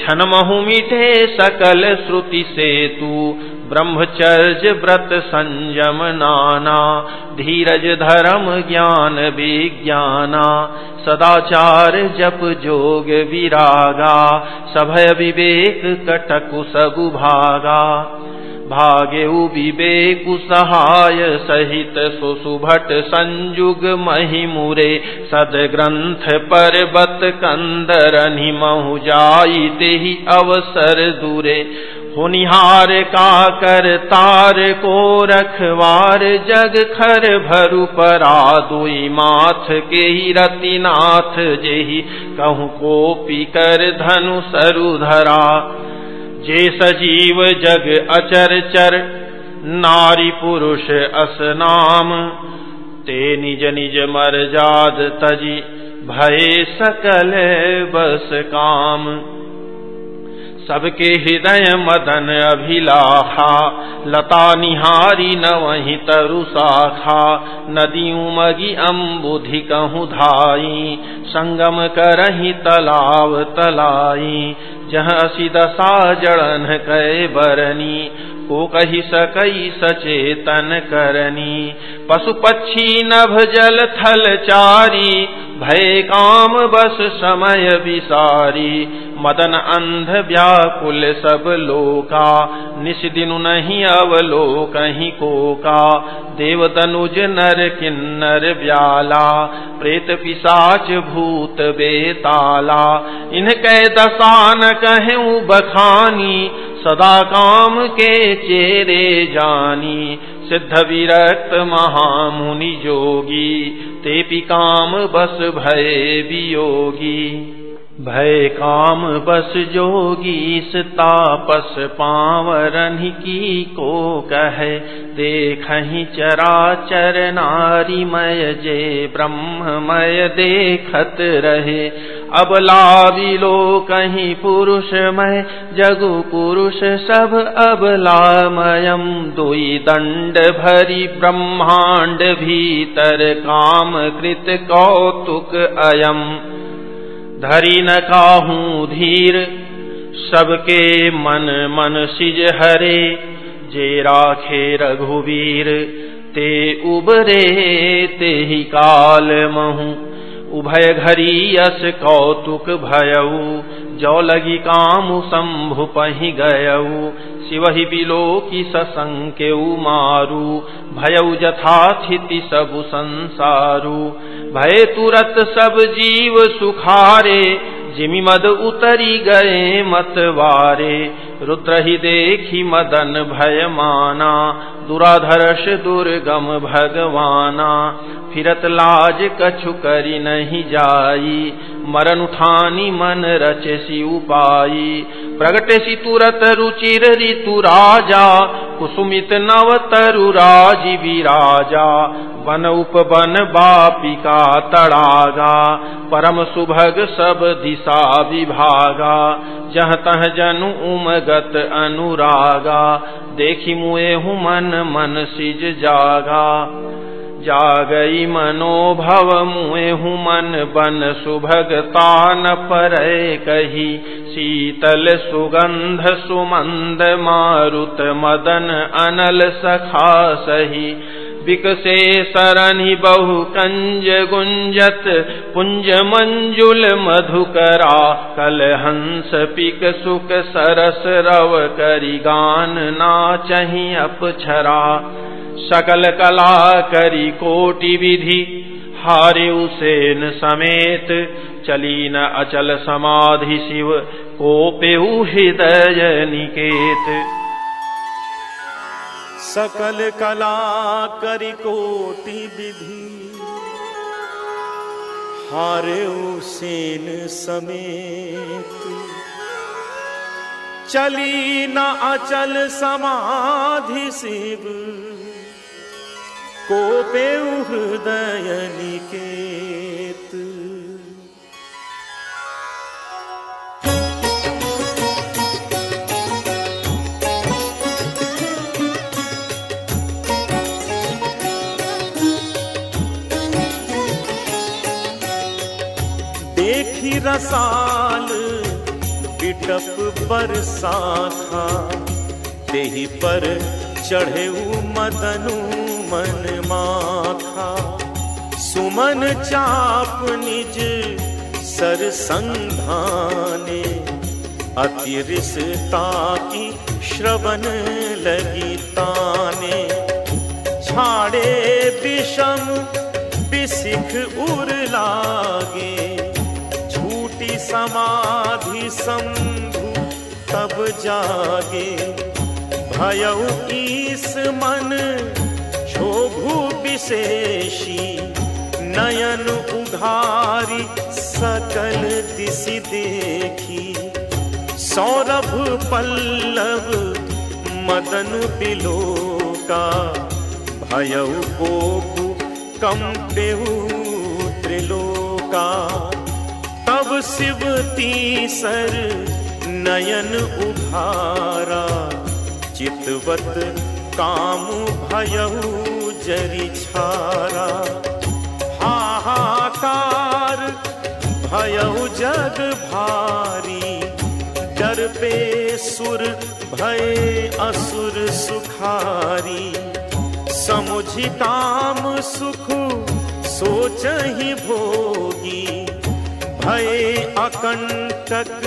छन महु मिटे सकल श्रुति सेतु। ब्रह्मचर्य व्रत संयम नाना, धीरज धर्म ज्ञान विज्ञाना। सदाचार जप जोग विरागा, सभय विवेक कटकु सबु भागा। भागेउ विवेकु सहाय सहित, सो सुभट संयुग महिमुरे। सदग्रंथ पर्वत कंदरनि महु जाई, तेहि अवसर दूरे। होनिहार का कर तार को रखवार, जग खर भरु परा। दुई माथ के ही रतिनाथ, जेहि कहूँ कोपी कर धनु सरु धरा। जे सजीव जग अचर चर, नारी पुरुष अस नाम। ते निज निज मर्जाद तजी, भये सकल बस काम। सबके हृदय मदन अभिलाखा, लता निहारी न वहीं तरु शाखा। नदी उमगी अम्बुधि कहूँ धाई, संगम करहि तलाव तलाई। जहाँ असी दशा जड़न कै बरनी, को कही सकई सचेतन करनी। पशु पक्षी नभ जल थल चारी, भय काम बस समय विसारी। मदन अंध व्याकुल सब लोका, निश दिनु नहीं अवलोकहि कोका। देव तनुज नर किन्नर व्याला, प्रेत पिशाच भूत बेताला। इनकै दशा न कहूँ बखानी, सदा काम के चेरे जानी। सिद्ध विरक्त महामुनि जोगी, तेपि काम बस भय वियोगी। भय काम बस जोगी, तापस पावरनि की को कहे। देखहि चराचर नारीमय, जे ब्रह्ममय देखत रहे। अबला विलोकहि पुरुषमय, जगु पुरुष सब अबलामयम्। दुई दंड भरी ब्रह्मांड भीतर, काम कृत कौतुक अयम्। धरी न काहूँ धीर, सबके मन मन सिज हरे। जे राखे रघुवीर, ते उबरे तेहि काल महु। उभय घरी यस कौतुक भयऊ, जो लगी कामु शंभु पहि गयऊ। शिवहि बिलोकी ससंकेउ मारू, भयऊ जथास्थिति सबु संसारू। भय तुरत सब जीव सुखारे, जिमि मद उतरी गए मतवारे। रुद्र ही देखी मदन भय माना, दुराधर्ष दुर्गम भगवाना। फिरत लाज कछु करी नहीं जाई, मरन उठानी मन रचे सी उपाई। प्रगटे सी तुरत रुचिर ऋतु राजा, कुसुमित नव तरु राजी विराजा। वन उपवन बापिका तड़ागा, परम सुभग सब दिशा विभागा। जह तह जनु उमगत अनुरागा, देखी मुए हूँ मन मन सिज जागा। जागई मनोभव मुए हूँ मन बन, सुभगता न परै कही। शीतल सुगंध सुमंद मारुत, मदन अनल सखा सही। विकसे सरनि बहु कंज गुंजत पुंज मंजुल मधुकरा कलहंस पिक सुख सरस रव करि गान नाचहि अपछरा सकल कला करि कोटि विधि हारेउ सेन समेत चली न अचल समाधि शिव कोपेउ हृदय निकेत। सकल कला करि कोटि विधि हारेउ सेन समेत चली न अचल समाधि शिव कोपेउ हृदय निकेत। देखी रसाल बिटप बरसाखा तेहि पर चढ़ेऊ मदनु मन माखा सुमन चाप निज सर संधाने अति रिसता की श्रवण लगी ताने छाड़े विषम बिसिख उर लागे झूठी समाधि शंभु तब जागे भयउ ईस मन शोभु विशेषी नयन उघारी सकल दिशि देखी सौरभ पल्लव मदन बिलोका भयउ कोपु कंपेउ त्रिलोका तब शिव तीसर नयन उघारा चितवत काम भयउ जरि छारा हाहाकार भयउ जग भारी डर पे सुर भय असुर सुखारी समुझि काम सुख सोचहि भोगी भय अकंटक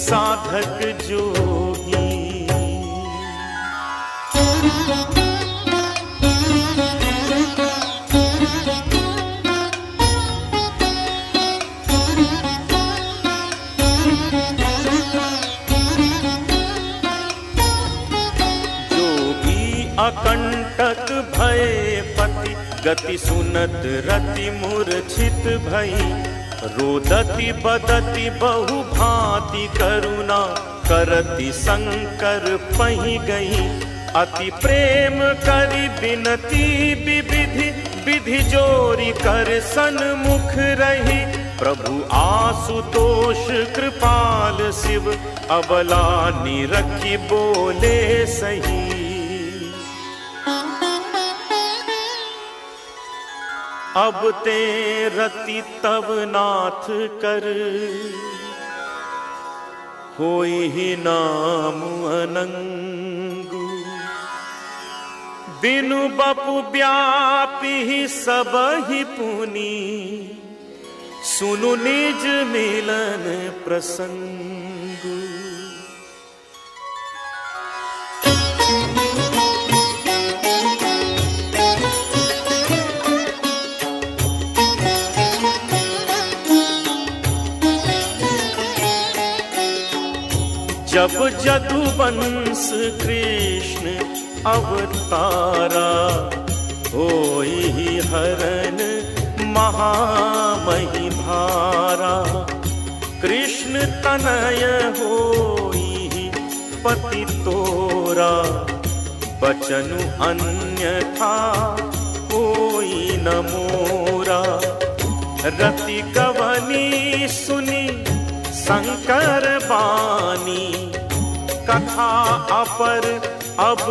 साधक जोगी। अकंटक भय पति गति सुनत रति मूर्छित भई रोदति बदति बहु भांति करुणा करति शंकर पहि गई अति प्रेम करि बिनती विविधि विधि जोरी कर सन्मुख रही प्रभु आशुतोष कृपाल शिव अबला निरखी बोले सही अब ते रति तब नाथ कर होई ही नाम अनंगु बिनु बपु व्यापी सब ही पुनी सुनु निज मिलन प्रसंगु। जब जदुवंश कृष्ण अवतारा होई हरन महामहि भारा कृष्ण तनय होई पति तोरा बचनु अन्यथा होई न मोरा रति गवनी सुनी शंकर बानी कथा अपर अब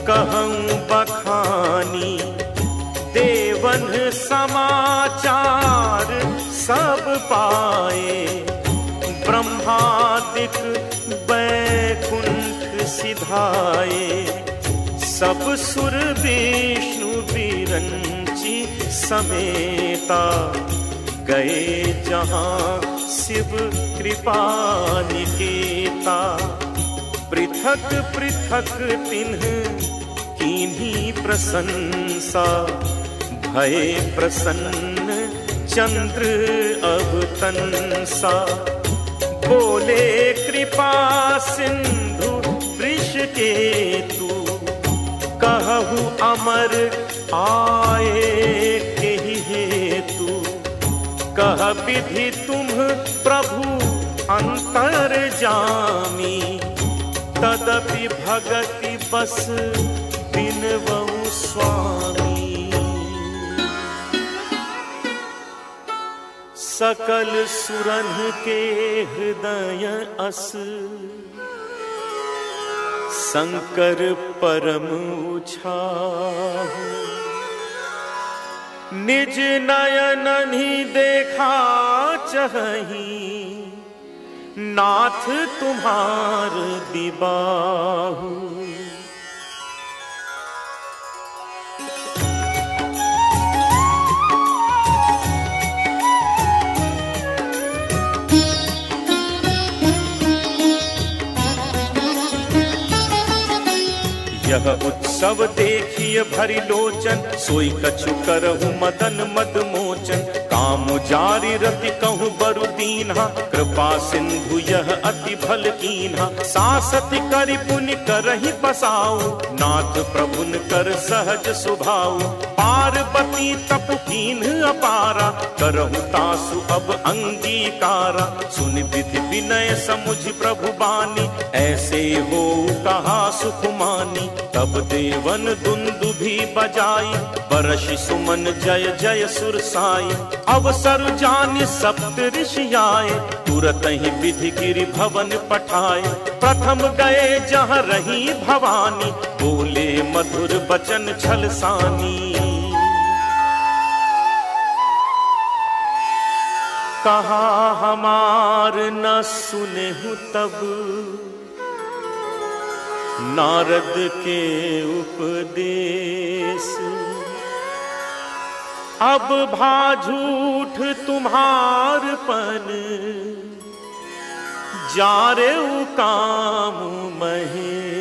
कहूँ बखानी देवन समाचार सब पाए ब्रह्मादिक बैकुंठ सिधाए सब सुर विष्णु विरंची समेता, गए जहां शिव कृपा निकेता। पृथक पृथक तिन्ह कीन्ही प्रशंसा, भये प्रसन्न चंद्र अब तनसा। बोले कृपा सिंधु वृष केतु, कहु अमर आए केहि हेतु। कह विधि तुम प्रभु अंतर्जामी, तदपि भगति बस बिनवउ स्वामी। सकल सुरन के हृदय अस, शंकर परम उछाहु। निज नयन ही देखा चही, नाथ तुम्हार दिबाहु। यह उत्सव देखिए भरि लोचन, सोई कछु करहु मदन मद मोचन। काम जारी रति कहूँ बरु दीन्हा, कृपा सिंधु यह अति भल कीन्हा। सासति करि पुनि करहि बसाऊ, नाथ प्रभुन कर सहज सुभाऊ। पार्वती तप कीन्ह अपारा, करहु तासु अब अंगीकारा। सुन विधि विनय समुझ प्रभु बानी, ऐसे हो कहा सुख मानी। तब देवन दुंदुभि बजाई, बरषि सुमन जय जय सुरसाई। अवसर जानि सप्त ऋषि आए, तुरत ही विधि गिरि भवन पठाए। प्रथम गए जहाँ रही भवानी, बोले मधुर बचन छलसानी। कहा हमार न सुनेहु तब, नारद के उपदेश। अब भा झूठ तुम्हार पन, जारे काम महेश।